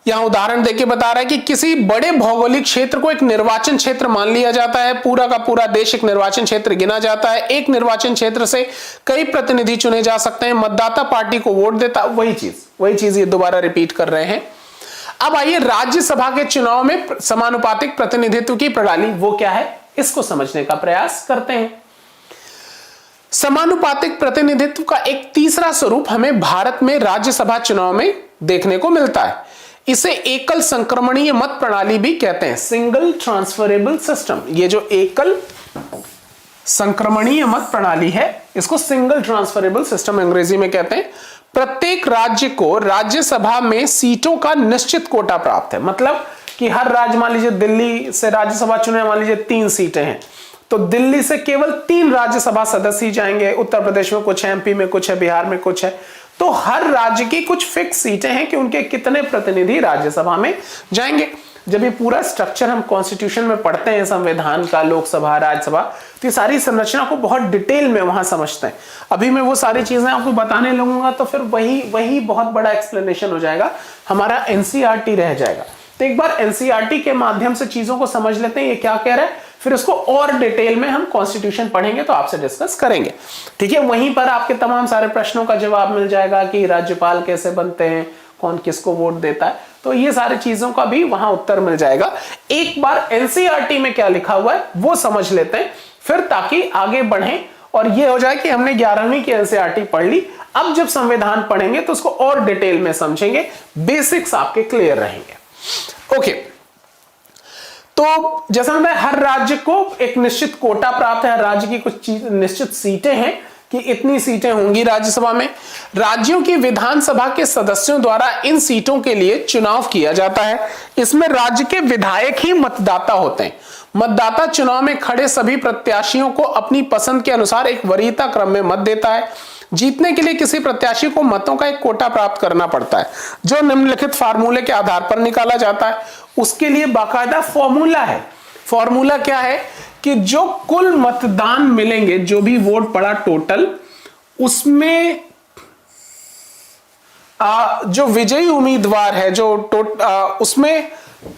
यहां उदाहरण देके बता रहा है कि किसी बड़े भौगोलिक क्षेत्र को एक निर्वाचन क्षेत्र मान लिया जाता है, पूरा का पूरा देश एक निर्वाचन क्षेत्र गिना जाता है। एक निर्वाचन क्षेत्र से कई प्रतिनिधि चुने जा सकते हैं, मतदाता पार्टी को वोट देता, वही चीज ये दोबारा रिपीट कर रहे हैं। अब आइए, राज्यसभा के चुनाव में समानुपातिक प्रतिनिधित्व की प्रणाली वो क्या है, इसको समझने का प्रयास करते हैं। समानुपातिक प्रतिनिधित्व का एक तीसरा स्वरूप हमें भारत में राज्यसभा चुनाव में देखने को मिलता है। इसे एकल संक्रमणीय मत प्रणाली भी कहते हैं, सिंगल ट्रांसफरेबल सिस्टम। ये जो एकल संक्रमणीय मत प्रणाली है इसको सिंगल ट्रांसफरेबल सिस्टम अंग्रेजी में कहते हैं। प्रत्येक राज्य को राज्यसभा में सीटों का निश्चित कोटा प्राप्त है। मतलब कि हर राज्य, मान लीजिए दिल्ली से राज्यसभा चुने, मान लीजिए 3 सीटें हैं, तो दिल्ली से केवल 3 राज्यसभा सदस्य ही जाएंगे। उत्तर प्रदेश में कुछ है, एमपी में कुछ है, बिहार में कुछ है। तो हर राज्य की कुछ फिक्स सीटें हैं कि उनके कितने प्रतिनिधि राज्यसभा में जाएंगे। जब ये पूरा स्ट्रक्चर हम कॉन्स्टिट्यूशन में पढ़ते हैं, संविधान का, लोकसभा, राज्यसभा, तो ये सारी संरचना को बहुत डिटेल में वहां समझते हैं। अभी मैं वो सारी चीजें आपको बताने लगूंगा तो फिर वही बहुत बड़ा एक्सप्लेनेशन हो जाएगा, हमारा एनसीईआरटी रह जाएगा। तो एक बार एनसीईआरटी के माध्यम से चीजों को समझ लेते हैं ये क्या कह रहा है, फिर इसको और डिटेल में हम कॉन्स्टिट्यूशन पढ़ेंगे तो आपसे डिस्कस करेंगे। ठीक है, वहीं पर आपके तमाम सारे प्रश्नों का जवाब मिल जाएगा कि राज्यपाल कैसे बनते हैं, कौन किसको वोट देता है, तो ये सारी चीजों का भी वहां उत्तर मिल जाएगा। एक बार एनसीईआरटी में क्या लिखा हुआ है वो समझ लेते हैं, फिर ताकि आगे बढ़ें और ये हो जाए कि हमने 11वीं की एनसीईआरटी पढ़ ली। अब जब संविधान पढ़ेंगे तो उसको और डिटेल में समझेंगे, बेसिक्स आपके क्लियर रहेंगे। ओके, तो जैसा मैं, हर राज्य को एक निश्चित कोटा प्राप्त है, हर राज्य की कुछ निश्चित सीटें हैं कि इतनी सीटें होंगी राज्यसभा में। राज्यों की विधानसभा के सदस्यों द्वारा इन सीटों के लिए चुनाव किया जाता है। इसमें राज्य के विधायक ही मतदाता होते हैं। मतदाता चुनाव में खड़े सभी प्रत्याशियों को अपनी पसंद के अनुसार एक वरीयता क्रम में मत देता है। जीतने के लिए किसी प्रत्याशी को मतों का एक कोटा प्राप्त करना पड़ता है, जो निम्नलिखित फार्मूले के आधार पर निकाला जाता है। उसके लिए बाकायदा फॉर्मूला है। फॉर्मूला क्या है कि जो कुल मतदान मिलेंगे, जो भी वोट पड़ा टोटल, उसमें जो विजयी उम्मीदवार है जो उसमें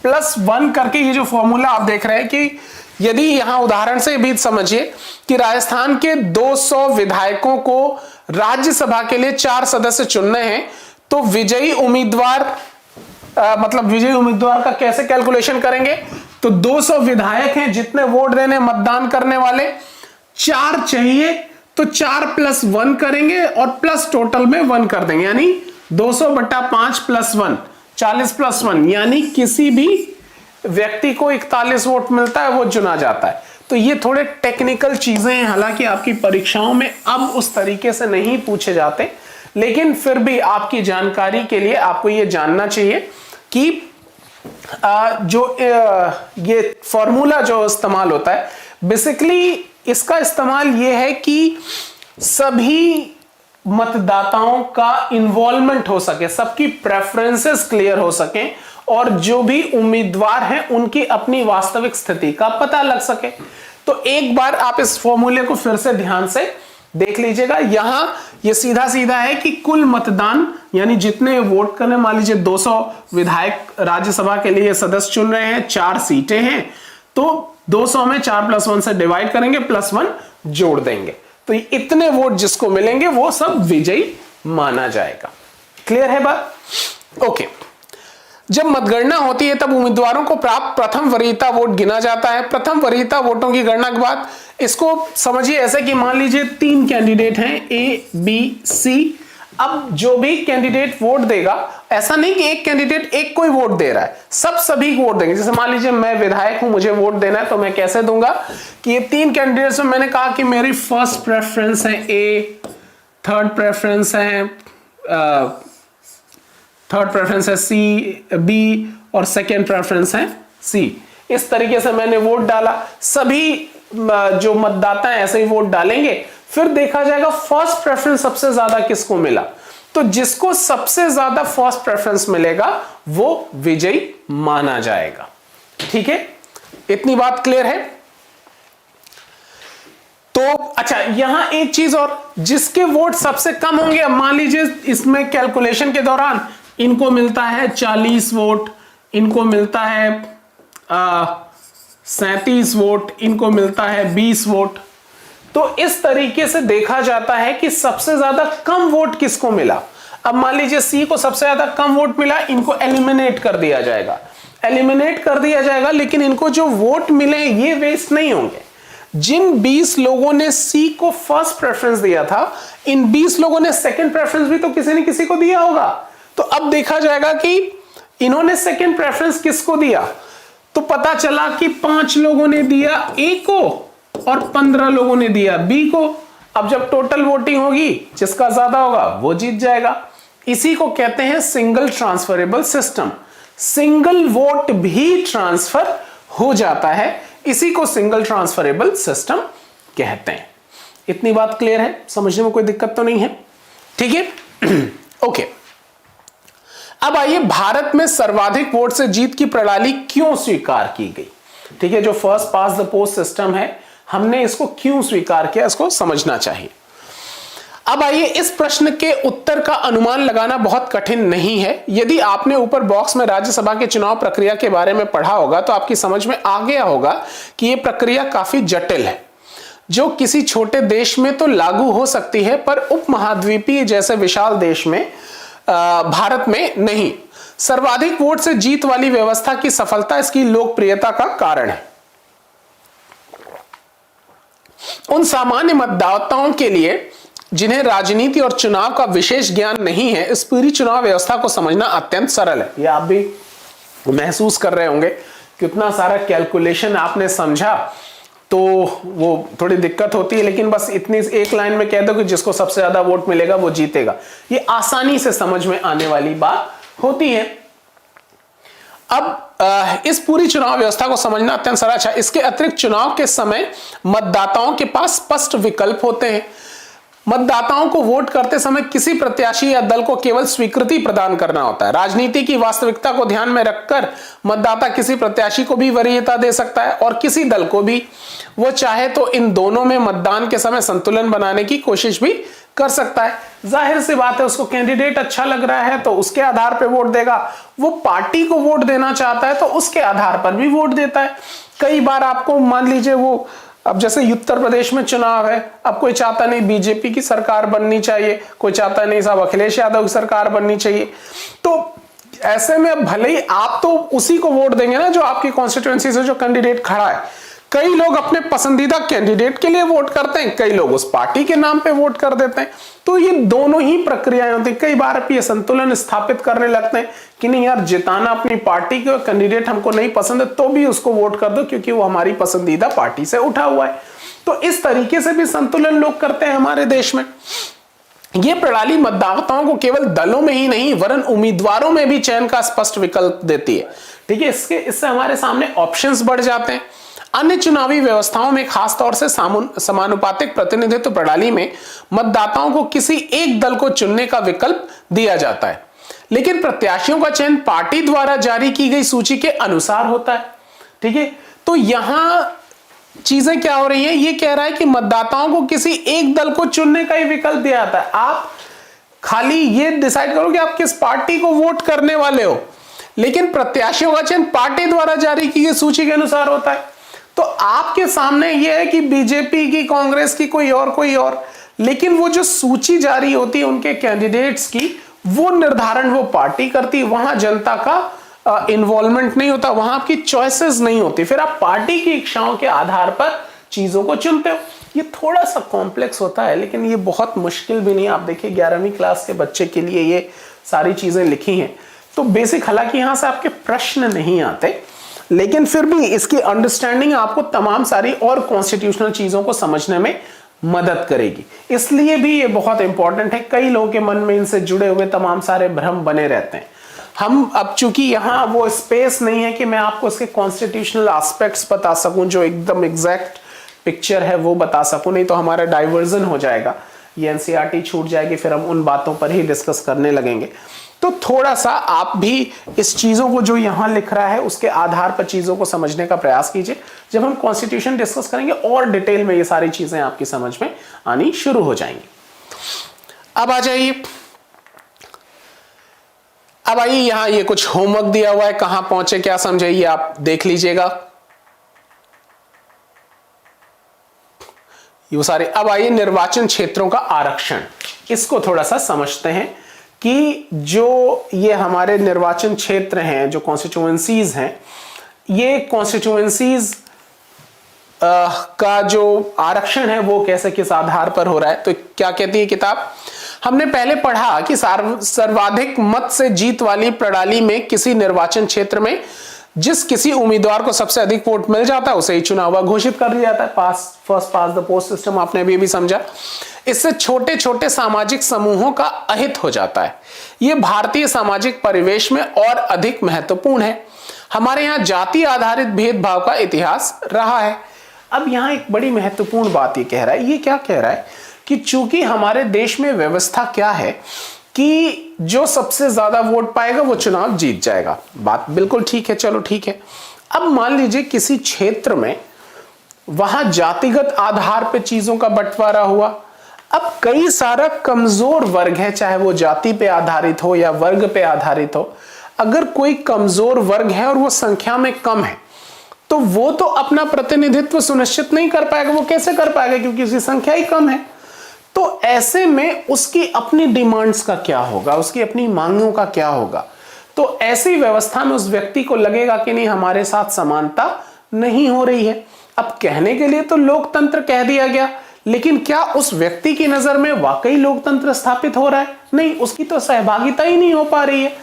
+1 करके, ये जो फॉर्मूला आप देख रहे हैं कि यदि यहां उदाहरण से भी समझिए कि राजस्थान के 200 विधायकों को राज्यसभा के लिए 4 सदस्य चुनने हैं, तो विजयी उम्मीदवार मतलब विजयी उम्मीदवार का कैसे कैलकुलेशन करेंगे, तो 200 विधायक हैं जितने वोट देने मतदान करने वाले, 4 चाहिए, तो 4 + 1 करेंगे और प्लस टोटल में 1 कर देंगे, यानी 200/5 + 1, 40 + 1, यानी किसी भी व्यक्ति को 41 वोट मिलता है, वो चुना जाता है। तो ये थोड़े टेक्निकल चीजें हैं, हालांकि आपकी परीक्षाओं में अब उस तरीके से नहीं पूछे जाते, लेकिन फिर भी आपकी जानकारी के लिए आपको ये जानना चाहिए कि जो ये फॉर्मूला जो इस्तेमाल होता है, बेसिकली इसका इस्तेमाल ये है कि सभी मतदाताओं का इन्वॉल्वमेंट हो सके, सबकी प्रेफरेंसेस क्लियर हो सके और जो भी उम्मीदवार हैं उनकी अपनी वास्तविक स्थिति का पता लग सके। तो एक बार आप इस फॉर्मूले को फिर से ध्यान से देख लीजिएगा। यहां ये सीधा सीधा है कि कुल मतदान, यानी जितने वोट करने, मान लीजिए 200 विधायक राज्यसभा के लिए सदस्य चुन रहे हैं, 4 सीटें हैं, तो 200 में 4 + 1 से डिवाइड करेंगे, +1 जोड़ देंगे, तो इतने वोट जिसको मिलेंगे वो सब विजयी माना जाएगा। क्लियर है बात? ओके। जब मतगणना होती है तब उम्मीदवारों को प्राप्त प्रथम वरीयता वोट गिना जाता है। प्रथम वरीयता वोटों की गणना के बाद इसको समझिए ऐसे कि मान लीजिए 3 कैंडिडेट हैं, A, B, C। अब जो भी कैंडिडेट वोट देगा, ऐसा नहीं कि एक कैंडिडेट एक कोई वोट दे रहा है, सभी वोट देंगे। जैसे मान लीजिए मैं विधायक हूं, मुझे वोट देना है, तो मैं कैसे दूंगा कि ये 3 कैंडिडेट्स में मैंने कहा कि मेरी फर्स्ट प्रेफरेंस है A, थर्ड प्रेफरेंस है C, B और सेकेंड प्रेफरेंस है C। इस तरीके से मैंने वोट डाला, सभी जो मतदाता हैं ऐसे ही वोट डालेंगे, फिर देखा जाएगा फर्स्ट प्रेफरेंस सबसे ज्यादा किसको मिला। तो जिसको सबसे ज्यादा फर्स्ट प्रेफरेंस मिलेगा वो विजयी माना जाएगा। ठीक है, इतनी बात क्लियर है? तो अच्छा, यहां एक चीज और, जिसके वोट सबसे कम होंगे, मान लीजिए इसमें कैलकुलेशन के दौरान इनको मिलता है 40 वोट, इनको मिलता है 37 वोट, इनको मिलता है 20 वोट। तो इस तरीके से देखा जाता है कि सबसे ज्यादा कम वोट किसको मिला। अब मान लीजिए C को सबसे ज्यादा कम वोट मिला, इनको एलिमिनेट कर दिया जाएगा, लेकिन इनको जो वोट मिले ये वेस्ट नहीं होंगे। जिन 20 लोगों ने सी को फर्स्ट प्रेफरेंस दिया था, इन 20 लोगों ने सेकंड प्रेफरेंस भी तो किसी ने किसी को दिया होगा। तो अब देखा जाएगा कि इन्होंने सेकंड प्रेफरेंस किसको दिया, तो पता चला कि 5 लोगों ने दिया ए को और 15 लोगों ने दिया बी को। अब जब टोटल वोटिंग होगी, जिसका ज्यादा होगा वो जीत जाएगा। इसी को कहते हैं single transferable system. Single vote भी ट्रांसफर हो जाता है, इसी को सिंगल ट्रांसफरेबल सिस्टम कहते हैं। इतनी बात क्लियर है, समझने में कोई दिक्कत तो नहीं है? ठीक है। ओके, अब आइए भारत में सर्वाधिक वोट से जीत की प्रणाली क्यों स्वीकार की गई। ठीक है, जो first pass the post system है, हमने इसको क्यों स्वीकार किया, इसको समझना चाहिए। अब आइए, इस प्रश्न के उत्तर का अनुमान लगाना बहुत कठिन नहीं है। यदि आपने ऊपर बॉक्स में राज्यसभा के चुनाव प्रक्रिया के बारे में पढ़ा होगा तो आपकी समझ में आ गया होगा कि यह प्रक्रिया काफी जटिल है, जो किसी छोटे देश में तो लागू हो सकती है पर उपमहाद्वीपीय जैसे विशाल देश में, भारत में नहीं। सर्वाधिक वोट से जीत वाली व्यवस्था की सफलता इसकी लोकप्रियता का कारण है। उन सामान्य मतदाताओं के लिए जिन्हें राजनीति और चुनाव का विशेष ज्ञान नहीं है, इस पूरी चुनाव व्यवस्था को समझना अत्यंत सरल है। ये आप भी महसूस कर रहे होंगे, कितना सारा कैलकुलेशन आपने समझा तो वो थोड़ी दिक्कत होती है, लेकिन बस इतनी एक लाइन में कह दो कि जिसको सबसे ज्यादा वोट मिलेगा वो जीतेगा। ये आसानी से समझ में आने वाली बात होती है। अब इस पूरी चुनाव व्यवस्था को समझना अत्यंत सरल है। इसके अतिरिक्त चुनाव के समय मतदाताओं के पास स्पष्ट विकल्प होते हैं। मतदाताओं को वोट करते समय किसी प्रत्याशी या दल को केवल स्वीकृति प्रदान करना होता है। राजनीति की वास्तविकता को ध्यान में रखकर मतदाता किसी प्रत्याशी को भी वरीयता दे सकता है और किसी दल को भी। वो चाहे तो इन दोनों में मतदान के समय संतुलन बनाने की कोशिश भी कर सकता है। जाहिर सी बात है, उसको कैंडिडेट अच्छा लग रहा है तो उसके आधार पर वोट देगा, वो पार्टी को वोट देना चाहता है तो उसके आधार पर भी वोट देता है। कई बार आपको मान लीजिए वो, अब जैसे उत्तर प्रदेश में चुनाव है, अब कोई चाहता नहीं बीजेपी की सरकार बननी चाहिए, कोई चाहता नहीं साहब अखिलेश यादव की सरकार बननी चाहिए। तो ऐसे में भले ही आप तो उसी को वोट देंगे ना जो आपकी कॉन्स्टिट्यूएंसी से जो कैंडिडेट खड़ा है। कई लोग अपने पसंदीदा कैंडिडेट के लिए वोट करते हैं, कई लोग उस पार्टी के नाम पे वोट कर देते हैं। तो ये दोनों ही प्रक्रियाएं होती हैं। कई बार आप ये संतुलन स्थापित करने लगते हैं कि नहीं यार, जिताना अपनी पार्टी के कैंडिडेट हमको नहीं पसंद है तो भी उसको वोट कर दो क्योंकि वो हमारी पसंदीदा पार्टी से उठा हुआ है। तो इस तरीके से भी संतुलन लोग करते हैं हमारे देश में। यह प्रणाली मतदाताओं को केवल दलों में ही नहीं वरन उम्मीदवारों में भी चयन का स्पष्ट विकल्प देती है। ठीक है, इससे हमारे सामने ऑप्शंस बढ़ जाते हैं। अन्य चुनावी व्यवस्थाओं में खासतौर से समानुपातिक प्रतिनिधित्व प्रणाली में मतदाताओं को किसी एक दल को चुनने का विकल्प दिया जाता है, लेकिन प्रत्याशियों का चयन पार्टी द्वारा जारी की गई सूची के अनुसार होता है। ठीक है, तो यहां चीजें क्या हो रही हैं, ये कह रहा है कि मतदाताओं को किसी एक दल को चुनने का ही विकल्प दिया जाता है। आप खाली ये डिसाइड करो कि आप किस पार्टी को वोट करने वाले हो, लेकिन प्रत्याशियों का चयन पार्टी द्वारा जारी की गई सूची के अनुसार होता है। तो आपके सामने यह है कि बीजेपी की, कांग्रेस की, कोई और, लेकिन वो जो सूची जारी होती है उनके कैंडिडेट्स की, वो निर्धारण वो पार्टी करती है। वहां जनता का इन्वॉल्वमेंट नहीं होता, वहां आपकी चॉइसेस नहीं होती। फिर आप पार्टी की इच्छाओं के आधार पर चीजों को चुनते हो। ये थोड़ा सा कॉम्प्लेक्स होता है, लेकिन ये बहुत मुश्किल भी नहीं। आप देखिए 11वीं क्लास के बच्चे के लिए ये सारी चीजें लिखी हैं। तो बेसिक, हालांकि यहां से आपके प्रश्न नहीं आते, लेकिन फिर भी इसकी अंडरस्टैंडिंग आपको तमाम सारी और कॉन्स्टिट्यूशनल चीजों को समझने में मदद करेगी। इसलिए भी ये बहुत इंपॉर्टेंट है। कई लोगों के मन में इनसे जुड़े हुए तमाम सारे भ्रम बने रहते हैं। हम अब चूंकि यहां वो स्पेस नहीं है कि मैं आपको इसके कॉन्स्टिट्यूशनल एस्पेक्ट्स बता सकूं, जो एकदम एग्जैक्ट पिक्चर है वो बता सकूं, नहीं तो हमारा डाइवर्जन हो जाएगा, ये एनसीईआरटी छूट जाएगी, फिर हम उन बातों पर ही डिस्कस करने लगेंगे। तो थोड़ा सा आप भी इस चीजों को जो यहां लिख रहा है उसके आधार पर चीजों को समझने का प्रयास कीजिए। जब हम कॉन्स्टिट्यूशन डिस्कस करेंगे और डिटेल में ये सारी चीजें आपकी समझ में आनी शुरू हो जाएंगी। अब आ जाइए, अब आइए, यहां ये कुछ होमवर्क दिया हुआ है, कहां पहुंचे क्या समझे ये आप देख लीजिएगा, ये सारे। अब आइए निर्वाचन क्षेत्रों का आरक्षण, इसको थोड़ा सा समझते हैं कि जो ये हमारे निर्वाचन क्षेत्र हैं, जो कॉन्स्टिट्यूएंसीज हैं, ये कॉन्स्टिट्यूएंसीज का जो आरक्षण है वो कैसे किस आधार पर हो रहा है। तो क्या कहती है किताब, हमने पहले पढ़ा कि सर्वाधिक मत से जीत वाली प्रणाली में किसी निर्वाचन क्षेत्र में जिस किसी उम्मीदवार को सबसे अधिक वोट मिल जाता है उसे ही चुना हुआ घोषित कर दिया जाता है। First pass the post system आपने अभी समझा। इससे छोटे छोटे सामाजिक समूहों का अहित हो जाता है। यह भारतीय सामाजिक परिवेश में और अधिक महत्वपूर्ण है। हमारे यहाँ जाति आधारित भेदभाव का इतिहास रहा है। अब यहाँ एक बड़ी महत्वपूर्ण बात ये कह रहा है, ये क्या कह रहा है कि चूंकि हमारे देश में व्यवस्था क्या है कि जो सबसे ज्यादा वोट पाएगा वो चुनाव जीत जाएगा। बात बिल्कुल ठीक है, चलो ठीक है। अब मान लीजिए किसी क्षेत्र में वहां जातिगत आधार पे चीजों का बंटवारा हुआ। अब कई सारा कमजोर वर्ग है, चाहे वो जाति पे आधारित हो या वर्ग पे आधारित हो। अगर कोई कमजोर वर्ग है और वो संख्या में कम है तो वो तो अपना प्रतिनिधित्व सुनिश्चित नहीं कर पाएगा। वो कैसे कर पाएगा, क्योंकि उसकी संख्या ही कम है। तो ऐसे में उसकी अपनी डिमांड्स का क्या होगा, उसकी अपनी मांगों का क्या होगा। तो ऐसी व्यवस्था में उस व्यक्ति को लगेगा कि नहीं, हमारे साथ समानता नहीं हो रही है। अब कहने के लिए तो लोकतंत्र कह दिया गया, लेकिन क्या उस व्यक्ति की नजर में वाकई लोकतंत्र स्थापित हो रहा है? नहीं, उसकी तो सहभागिता ही नहीं हो पा रही है।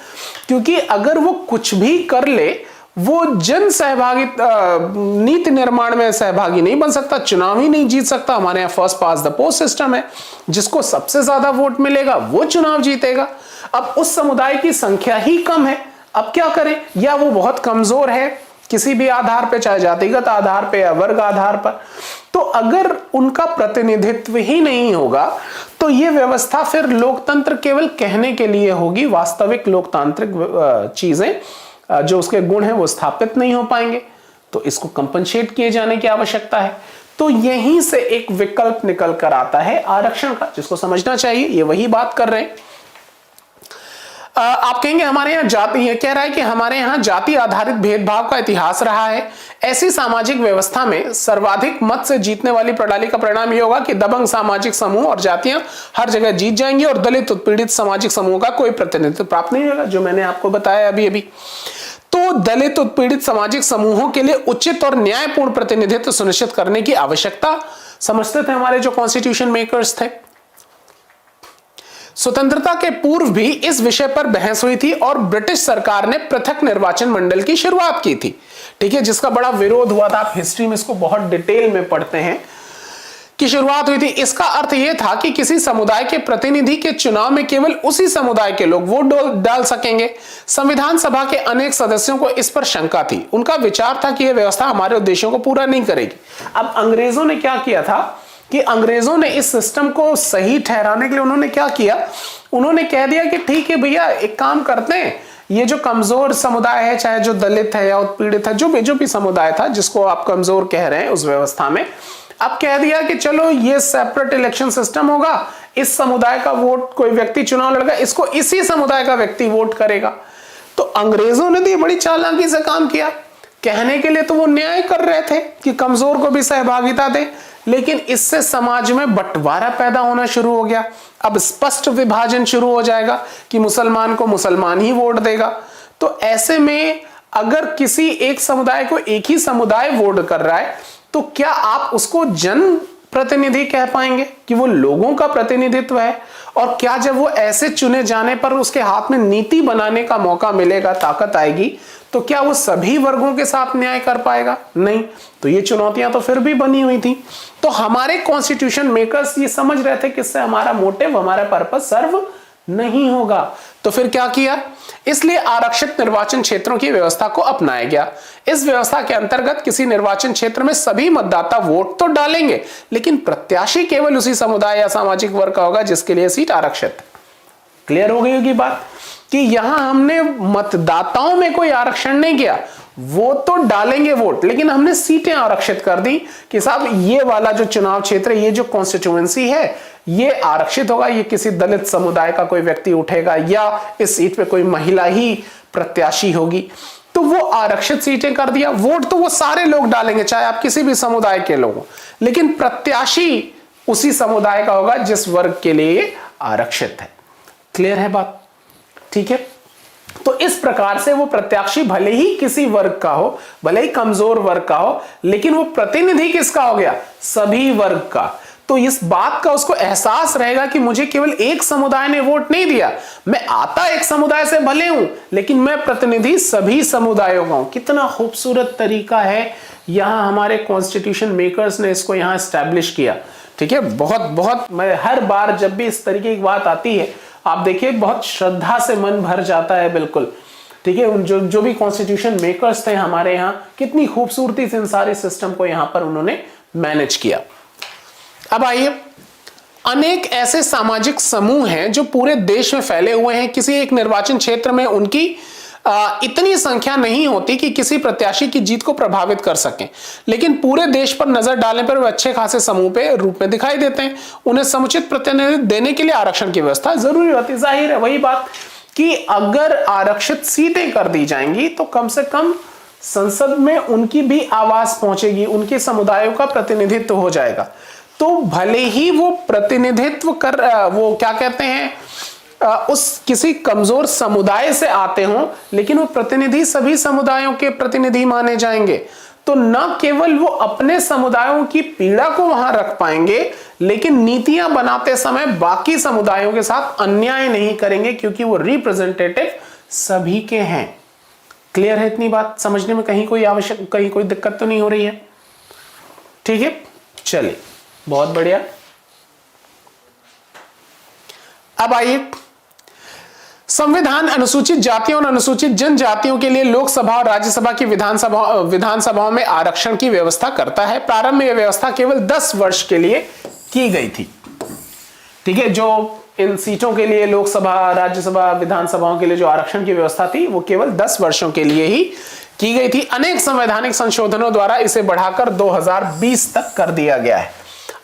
क्योंकि अगर वो कुछ भी कर ले, वो जन सहभागिता नीति निर्माण में सहभागी नहीं बन सकता, चुनाव ही नहीं जीत सकता। हमारे यहाँ first pass the post system है, जिसको सबसे ज्यादा वोट मिलेगा वो चुनाव जीतेगा। अब उस समुदाय की संख्या ही कम है, अब क्या करें, या वो बहुत कमजोर है किसी भी आधार पे, चाहे जातिगत आधार पे या वर्ग आधार पर। तो अगर उनका प्रतिनिधित्व ही नहीं होगा तो ये व्यवस्था फिर लोकतंत्र केवल कहने के लिए होगी। वास्तविक लोकतांत्रिक चीजें जो उसके गुण हैं वो स्थापित नहीं हो पाएंगे। तो इसको कंपनसेट किए जाने की आवश्यकता है। तो यहीं से एक विकल्प निकल कर आता है आरक्षण का, जिसको समझना चाहिए। ये वही बात कर रहे हैं। आप कहेंगे हमारे यहाँ जाति, ये कह रहा है कि हमारे यहाँ जाति आधारित भेदभाव का इतिहास रहा है। ऐसी सामाजिक व्यवस्था में सर्वाधिक मत से जीतने वाली प्रणाली का परिणाम यह होगा कि दबंग सामाजिक समूह और जातियां हर जगह जीत जाएंगी और दलित उत्पीड़ित सामाजिक समूह का कोई प्रतिनिधित्व प्राप्त नहीं होगा, जो मैंने आपको बताया अभी। तो दलित उत्पीड़ित सामाजिक समूहों के लिए उचित और न्यायपूर्ण प्रतिनिधित्व सुनिश्चित करने की आवश्यकता समझते थे हमारे जो कॉन्स्टिट्यूशन मेकर्स थे। स्वतंत्रता के पूर्व भी इस विषय पर बहस हुई थी और ब्रिटिश सरकार ने पृथक निर्वाचन मंडल की शुरुआत की थी, ठीक है, जिसका बड़ा विरोध हुआ था। आप हिस्ट्री में इसको बहुत डिटेल में पढ़ते हैं की शुरुआत हुई थी। इसका अर्थ यह था कि किसी समुदाय के प्रतिनिधि के चुनाव में केवल उसी समुदाय के लोग वोट डाल सकेंगे। संविधान सभा के अनेक सदस्यों को इस पर शंका थी। उनका विचार था कि यह व्यवस्था हमारे उद्देश्यों को पूरा नहीं करेगी। अब अंग्रेजों ने क्या किया था कि अंग्रेजों ने इस सिस्टम को सही ठहराने के लिए उन्होंने क्या किया, उन्होंने कह दिया कि ठीक है भैया, एक काम करते हैं, ये जो कमजोर समुदाय है, चाहे जो दलित है या उत्पीड़ित है, जो भी समुदाय था जिसको आप कमजोर कह रहे हैं उस व्यवस्था में, अब कह दिया कि चलो ये सेपरेट इलेक्शन सिस्टम होगा, इस समुदाय का वोट कोई व्यक्ति चुनाव लड़ेगा, इसको इसी समुदाय का व्यक्ति वोट करेगा। तो अंग्रेजों ने तो ये बड़ी चालाकी से काम किया। कहने के लिए तो वो न्याय कर रहे थे कि कमजोर को भी सहभागिता दे, लेकिन इससे समाज में बंटवारा पैदा होना शुरू हो गया। अब स्पष्ट विभाजन शुरू हो जाएगा कि मुसलमान को मुसलमान ही वोट देगा। तो ऐसे में अगर किसी एक समुदाय को एक ही समुदाय वोट कर रहा है तो क्या आप उसको जन प्रतिनिधि कह पाएंगे कि वो लोगों का प्रतिनिधित्व है? और क्या जब वो ऐसे चुने जाने पर उसके हाथ में नीति बनाने का मौका मिलेगा, ताकत आएगी, तो क्या वो सभी वर्गों के साथ न्याय कर पाएगा? नहीं। तो ये चुनौतियां तो फिर भी बनी हुई थी। तो हमारे कॉन्स्टिट्यूशन मेकर्स ये समझ रहे थे कि इससे हमारा मोटिव, हमारा पर्पस सर्व नहीं होगा। तो फिर क्या किया? इसलिए आरक्षित निर्वाचन क्षेत्रों की व्यवस्था को अपनाया गया। इस व्यवस्था के अंतर्गत किसी निर्वाचन क्षेत्र में सभी मतदाता वोट तो डालेंगे, लेकिन प्रत्याशी केवल उसी समुदाय या सामाजिक वर्ग का होगा जिसके लिए सीट आरक्षित। क्लियर हो गई होगी बात कि यहां हमने मतदाताओं में कोई आरक्षण नहीं किया, वो तो डालेंगे वोट, लेकिन हमने सीटें आरक्षित कर दी कि साहब ये वाला जो चुनाव क्षेत्र, ये जो कॉन्स्टिट्यूएंसी है, ये आरक्षित होगा, ये किसी दलित समुदाय का कोई व्यक्ति उठेगा या इस सीट पे कोई महिला ही प्रत्याशी होगी। तो वो आरक्षित सीटें कर दिया। वोट तो वो सारे लोग डालेंगे, चाहे आप किसी भी समुदाय के लोग हो, लेकिन प्रत्याशी उसी समुदाय का होगा जिस वर्ग के लिए आरक्षित है। क्लियर है बात? ठीक है। तो इस प्रकार से वो प्रत्याशी भले ही किसी वर्ग का हो, भले ही कमजोर वर्ग का हो, लेकिन वो प्रतिनिधि किसका हो गया? सभी वर्ग का। तो इस बात का उसको एहसास रहेगा कि मुझे केवल एक समुदाय ने वोट नहीं दिया, मैं आता एक समुदाय से भले हूं, लेकिन मैं प्रतिनिधि सभी समुदायों का हूं। कितना खूबसूरत तरीका है, यहां हमारे कॉन्स्टिट्यूशन मेकर्स ने इसको यहां एस्टैब्लिश किया। ठीक है, बहुत बहुत, मैं हर बार जब भी इस तरीके की बात आती है, आप देखिए बहुत श्रद्धा से मन भर जाता है। बिल्कुल ठीक है, जो भी कॉन्स्टिट्यूशन मेकर्स थे हमारे यहाँ, कितनी खूबसूरती से इन सारे सिस्टम को यहाँ पर उन्होंने मैनेज किया। अब आइए, अनेक ऐसे सामाजिक समूह हैं जो पूरे देश में फैले हुए हैं। किसी एक निर्वाचन क्षेत्र में उनकी इतनी संख्या नहीं होती कि किसी प्रत्याशी की जीत को प्रभावित कर सकें, लेकिन पूरे देश पर नजर डालने पर वे अच्छे खासे समूह पे रूप में दिखाई देते हैं। उन्हें समुचित प्रतिनिधित्व देने के लिए आरक्षण की व्यवस्था जरूरी होती है। जाहिर है वही बात कि अगर आरक्षित सीटें कर दी जाएंगी तो कम से कम संसद में उनकी भी आवाज पहुंचेगी, उनके समुदायों का प्रतिनिधित्व हो जाएगा। तो भले ही वो प्रतिनिधित्व कर, वो क्या कहते हैं, उस किसी कमजोर समुदाय से आते हों, लेकिन वो प्रतिनिधि सभी समुदायों के प्रतिनिधि माने जाएंगे। तो न केवल वो अपने समुदायों की पीड़ा को वहां रख पाएंगे, लेकिन नीतियां बनाते समय बाकी समुदायों के साथ अन्याय नहीं करेंगे, क्योंकि वो रिप्रेजेंटेटिव सभी के हैं। क्लियर है इतनी बात? समझने में कहीं कोई दिक्कत तो नहीं हो रही है? ठीक है, चलिए, बहुत बढ़िया। अब आइए, संविधान अनुसूचित जातियों और अनुसूचित जनजातियों के लिए लोकसभा और राज्यसभा की विधानसभाओं में आरक्षण की व्यवस्था करता है। प्रारंभ में यह व्यवस्था केवल 10 वर्ष के लिए की गई थी। ठीक है, जो इन सीटों के लिए लोकसभा, राज्यसभा, विधानसभाओं के लिए जो आरक्षण की व्यवस्था थी वो केवल 10 वर्षों के लिए ही की गई थी। अनेक संवैधानिक संशोधनों द्वारा इसे बढ़ाकर 2020 तक कर दिया गया है।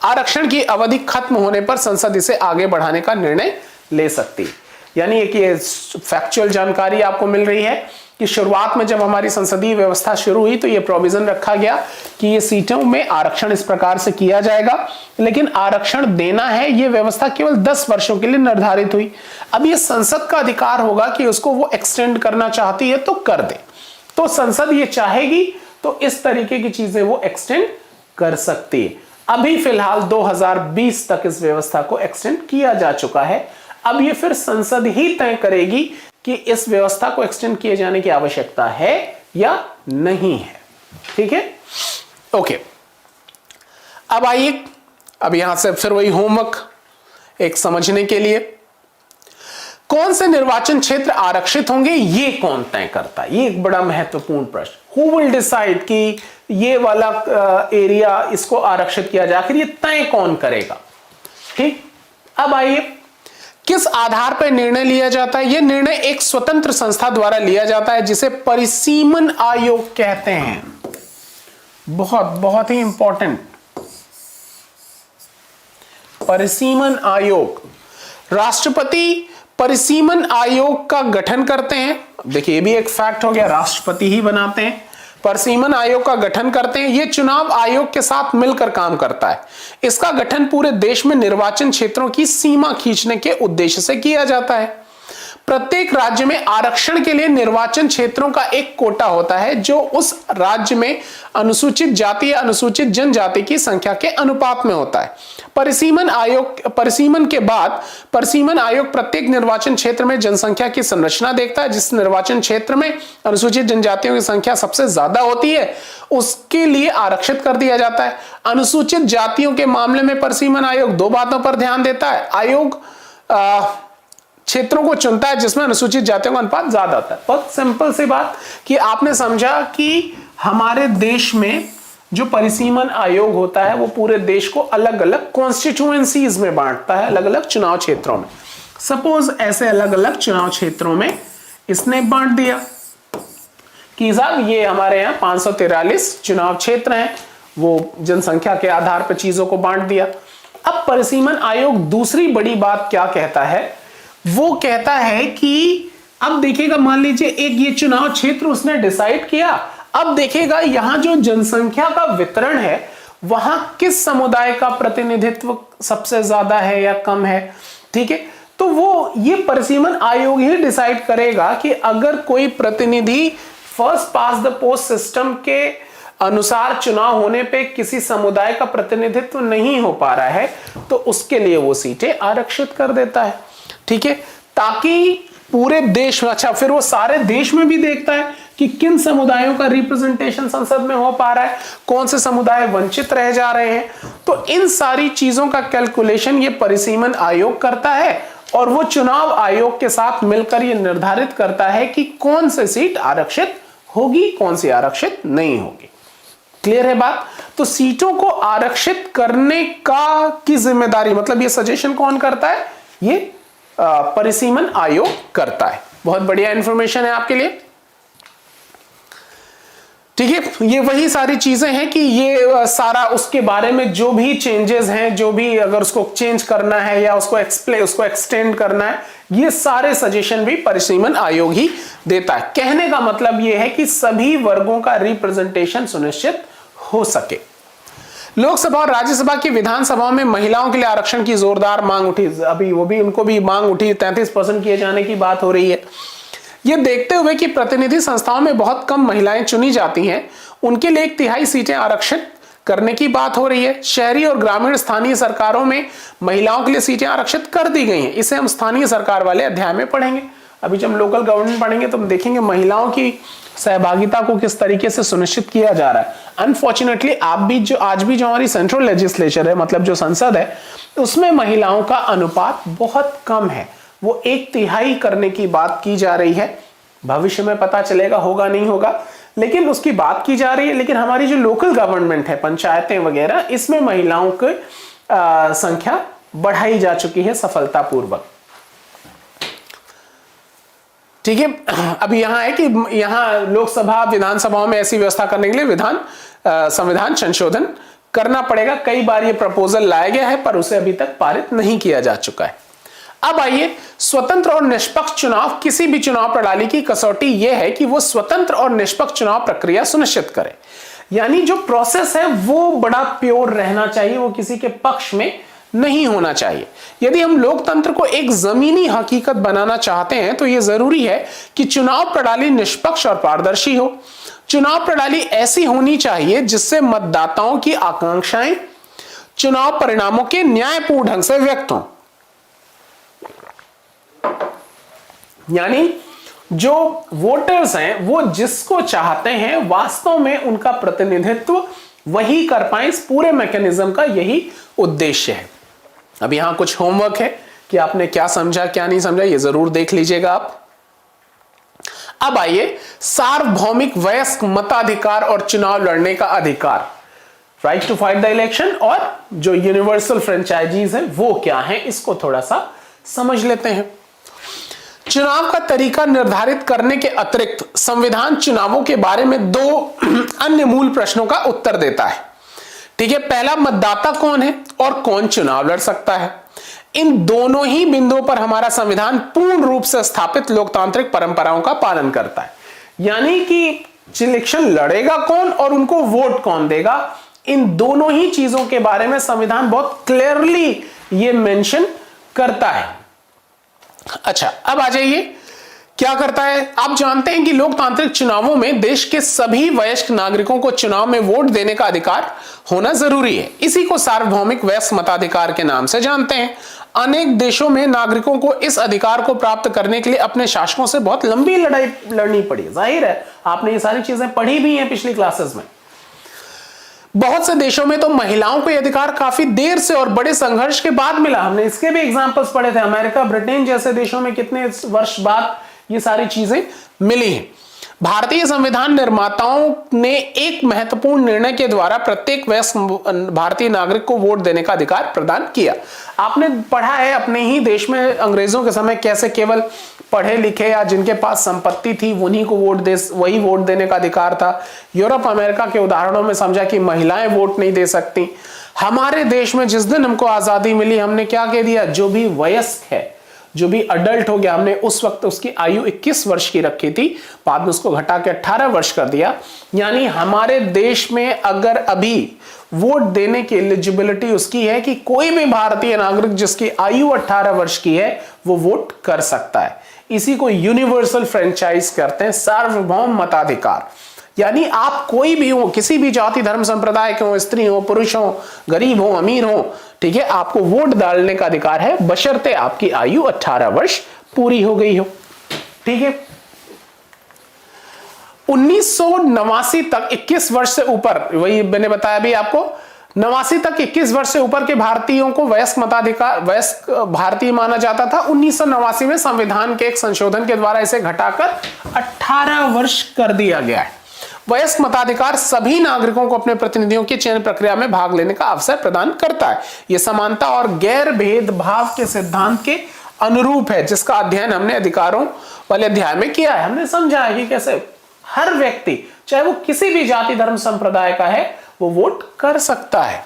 आरक्षण की अवधि खत्म होने पर संसद इसे आगे बढ़ाने का निर्णय ले सकती है। यानी एक ये फैक्चुअल जानकारी आपको मिल रही है कि शुरुआत में जब हमारी संसदीय व्यवस्था शुरू हुई तो ये प्रोविजन रखा गया कि ये सीटों में आरक्षण इस प्रकार से किया जाएगा, लेकिन आरक्षण देना है ये व्यवस्था केवल 10 वर्षों के लिए निर्धारित हुई। अब ये संसद का अधिकार होगा कि उसको वो एक्सटेंड करना चाहती है तो कर दे। तो संसद ये चाहेगी तो इस तरीके की चीजें वो एक्सटेंड कर सकती है। अभी फिलहाल 2020 तक इस व्यवस्था को एक्सटेंड किया जा चुका है। अब ये फिर संसद ही तय करेगी कि इस व्यवस्था को एक्सटेंड किए जाने की आवश्यकता है या नहीं है। ठीक है, ओके। अब आइए, अब यहां से फिर वही होमवर्क एक समझने के लिए, कौन से निर्वाचन क्षेत्र आरक्षित होंगे ये कौन तय करता है? ये एक बड़ा महत्वपूर्ण प्रश्न। हु विल डिसाइड कि ये वाला एरिया इसको आरक्षित किया जाए, आखिर ये तय कौन करेगा? ठीक, अब आइए, किस आधार पर निर्णय लिया जाता है? यह निर्णय एक स्वतंत्र संस्था द्वारा लिया जाता है जिसे परिसीमन आयोग कहते हैं। बहुत बहुत ही इंपॉर्टेंट, परिसीमन आयोग। राष्ट्रपति परिसीमन आयोग का गठन करते हैं। देखिए, ये भी एक फैक्ट हो गया, राष्ट्रपति ही बनाते हैं। परिसीमन आयोग का गठन करते हैं। यह चुनाव आयोग के साथ मिलकर काम करता है। इसका गठन पूरे देश में निर्वाचन क्षेत्रों की सीमा खींचने के उद्देश्य से किया जाता है। प्रत्येक राज्य में आरक्षण के लिए निर्वाचन क्षेत्रों का एक कोटा होता है जो उस राज्य में अनुसूचित जाति या अनुसूचित जनजाति की संख्या के अनुपात में होता है। परिसीमन के बाद परिसीमन आयोग प्रत्येक निर्वाचन क्षेत्र में जनसंख्या की संरचना देखता है। जिस निर्वाचन क्षेत्र में अनुसूचित जनजातियों की संख्या सबसे ज्यादा होती है उसके लिए आरक्षित कर दिया जाता है। अनुसूचित जातियों के मामले में परिसीमन आयोग 2 बातों पर ध्यान देता है। आयोग क्षेत्रों को चुनता है जिसमें अनुसूचित जातियों का अनुपात ज्यादा होता है। बहुत सिंपल सी बात कि आपने समझा कि हमारे देश में जो परिसीमन आयोग होता है वो पूरे देश को अलग अलग कॉन्स्टिट्यूएंसीज में बांटता है, अलग अलग चुनाव क्षेत्रों में। सपोज ऐसे अलग अलग चुनाव क्षेत्रों में इसने बांट दिया कि साहब ये हमारे यहाँ 543 चुनाव क्षेत्र हैं, वो जनसंख्या के आधार पर चीजों को बांट दिया। अब परिसीमन आयोग दूसरी बड़ी बात क्या कहता है? वो कहता है कि अब देखिएगा, मान लीजिए एक ये चुनाव क्षेत्र उसने डिसाइड किया, अब देखिएगा यहां जो जनसंख्या का वितरण है वहां किस समुदाय का प्रतिनिधित्व सबसे ज्यादा है या कम है। ठीक है, तो वो ये परिसीमन आयोग ही डिसाइड करेगा कि अगर कोई प्रतिनिधि first pass the post system के अनुसार चुनाव होने पे किसी समुदाय का प्रतिनिधित्व नहीं हो पा रहा है तो उसके लिए वो सीटें आरक्षित कर देता है। ठीक है, ताकि पूरे देश में, अच्छा फिर वो सारे देश में भी देखता है कि किन समुदायों का रिप्रेजेंटेशन संसद में हो पा रहा है, कौन से समुदाय वंचित रह जा रहे हैं। तो इन सारी चीजों का कैलकुलेशन ये परिसीमन आयोग करता है और वो चुनाव आयोग के साथ मिलकर ये निर्धारित करता है कि कौन सी सीट आरक्षित होगी, कौन सी आरक्षित नहीं होगी। क्लियर है बात? तो सीटों को आरक्षित करने की जिम्मेदारी, मतलब ये सजेशन कौन करता है? ये परिसीमन आयोग करता है। बहुत बढ़िया इंफॉर्मेशन है आपके लिए। ठीक है, ये वही सारी चीजें हैं कि ये सारा उसके बारे में जो भी चेंजेस हैं, जो भी अगर उसको चेंज करना है या उसको एक्सटेंड करना है, ये सारे सजेशन भी परिसीमन आयोग ही देता है। कहने का मतलब ये है कि सभी वर्गों का रिप्रेजेंटेशन सुनिश्चित हो सके। लोकसभा और राज्यसभा की विधानसभाओं में महिलाओं के लिए आरक्षण की जोरदार मांग उठी। अभी वो भी उनको भी मांग उठी, 33% किए जाने की बात हो रही है। यह देखते हुए कि प्रतिनिधि संस्थाओं में बहुत कम महिलाएं चुनी जाती हैं, उनके लिए 1/3 सीटें आरक्षित करने की बात हो रही है। शहरी और ग्रामीण स्थानीय सरकारों में महिलाओं के लिए सीटें आरक्षित कर दी गई हैं। इसे हम स्थानीय सरकार वाले अध्याय में पढ़ेंगे। अभी जब हम लोकल गवर्नमेंट पढ़ेंगे तो हम देखेंगे महिलाओं की सहभागिता को किस तरीके से सुनिश्चित किया जा रहा है। अनफॉर्चुनेटली आज भी जो हमारी सेंट्रल लेजिस्लेचर है, मतलब जो संसद है, उसमें महिलाओं का अनुपात बहुत कम है। वो 1/3 करने की बात की जा रही है। भविष्य में पता चलेगा होगा नहीं होगा, लेकिन उसकी बात की जा रही है। लेकिन हमारी जो लोकल गवर्नमेंट है, पंचायतें वगैरह, इसमें महिलाओं की संख्या बढ़ाई जा चुकी है सफलतापूर्वक। ठीक है, अब यहां है कि यहां लोकसभा विधानसभाओं में ऐसी व्यवस्था करने के लिए संविधान संशोधन करना पड़ेगा। कई बार ये प्रपोजल लाया गया है पर उसे अभी तक पारित नहीं किया जा चुका है। अब आइए, स्वतंत्र और निष्पक्ष चुनाव। किसी भी चुनाव प्रणाली की कसौटी यह है कि वो स्वतंत्र और निष्पक्ष चुनाव प्रक्रिया सुनिश्चित करे। यानी जो प्रोसेस है वो बड़ा प्योर रहना चाहिए, वो किसी के पक्ष में नहीं होना चाहिए। यदि हम लोकतंत्र को एक जमीनी हकीकत बनाना चाहते हैं तो यह जरूरी है कि चुनाव प्रणाली निष्पक्ष और पारदर्शी हो। चुनाव प्रणाली ऐसी होनी चाहिए जिससे मतदाताओं की आकांक्षाएं चुनाव परिणामों के न्यायपूर्ण ढंग से व्यक्त हों। यानी जो वोटर्स हैं वो जिसको चाहते हैं वास्तव में उनका प्रतिनिधित्व वही कर पाए। इस पूरे मैकेनिज्म का यही उद्देश्य है। अब यहां कुछ होमवर्क है कि आपने क्या समझा क्या नहीं समझा, ये जरूर देख लीजिएगा आप। अब आइए, सार्वभौमिक वयस्क मताधिकार और चुनाव लड़ने का अधिकार, right to fight the election, और जो यूनिवर्सल फ्रेंचाइजीज है वो क्या है, इसको थोड़ा सा समझ लेते हैं। चुनाव का तरीका निर्धारित करने के अतिरिक्त संविधान चुनावों के बारे में 2 अन्य मूल प्रश्नों का उत्तर देता है। ठीक है, पहला, मतदाता कौन है और कौन चुनाव लड़ सकता है। इन दोनों ही बिंदुओं पर हमारा संविधान पूर्ण रूप से स्थापित लोकतांत्रिक परंपराओं का पालन करता है। यानी कि इलेक्शन लड़ेगा कौन और उनको वोट कौन देगा, इन दोनों ही चीजों के बारे में संविधान बहुत क्लियरली ये मेंशन करता है। अच्छा, अब आ जाइए, क्या करता है। आप जानते हैं कि लोकतांत्रिक चुनावों में देश के सभी वयस्क नागरिकों को चुनाव में वोट देने का अधिकार होना जरूरी है। इसी को सार्वभौमिक वयस्क मताधिकार के नाम से जानते हैं। अनेक देशों में नागरिकों को इस अधिकार को प्राप्त करने के लिए अपने शासकों से बहुत लंबी लड़ाई लड़नी पड़ी। जाहिर है आपने ये सारी चीजें पढ़ी भी हैं पिछली क्लासेस में। बहुत से देशों में तो महिलाओं को यह अधिकार काफी देर से और बड़े संघर्ष के बाद मिला। हमने इसके भी एग्जांपल्स पढ़े थे। अमेरिका, ब्रिटेन जैसे देशों में कितने वर्ष बाद ये सारी चीजें मिली हैं। भारतीय संविधान निर्माताओं ने एक महत्वपूर्ण निर्णय के द्वारा प्रत्येक वयस्क भारतीय नागरिक को वोट देने का अधिकार प्रदान किया। आपने पढ़ा है अपने ही देश में अंग्रेजों के समय कैसे केवल पढ़े लिखे या जिनके पास संपत्ति थी उन्हीं को वही वोट देने का अधिकार था। यूरोप, अमेरिका के उदाहरणों में समझा कि महिलाएं वोट नहीं दे सकती। हमारे देश में जिस दिन हमको आजादी मिली हमने क्या कह दिया, जो भी वयस्क है, जो भी अडल्ट हो गया, हमने उस वक्त उसकी आयु 21 वर्ष की रखी थी, बाद में उसको घटा के 18 वर्ष कर दिया। यानी हमारे देश में अगर अभी वोट देने की एलिजिबिलिटी उसकी है कि कोई भी भारतीय नागरिक जिसकी आयु 18 वर्ष की है वो वोट कर सकता है। इसी को यूनिवर्सल फ्रेंचाइज करते हैं, सार्वभौम मताधिकार। यानी आप कोई भी हो, किसी भी जाति धर्म संप्रदाय के हो, स्त्री हो पुरुष हो, गरीब हो अमीर हो, ठीक है, आपको वोट डालने का अधिकार है बशर्ते आपकी आयु 18 वर्ष पूरी हो गई हो। ठीक है, 1989 तक 21 वर्ष से ऊपर, वही मैंने बताया भी आपको, 89 तक 21 वर्ष से ऊपर के भारतीयों को वयस्क मताधिकार, वयस्क भारतीय माना जाता था। 1989 में संविधान के एक संशोधन के द्वारा इसे घटाकर 18 वर्ष कर दिया गया है। वयस्क मताधिकार सभी नागरिकों को अपने प्रतिनिधियों की चयन प्रक्रिया में भाग लेने का अवसर प्रदान करता है। यह समानता और गैर भेदभाव के सिद्धांत के अनुरूप है, जिसका अध्ययन हमने अधिकारों वाले अध्याय में किया है। हमने समझा है कि कैसे हर व्यक्ति, चाहे वो किसी भी जाति धर्म संप्रदाय का है, वो वोट कर सकता है।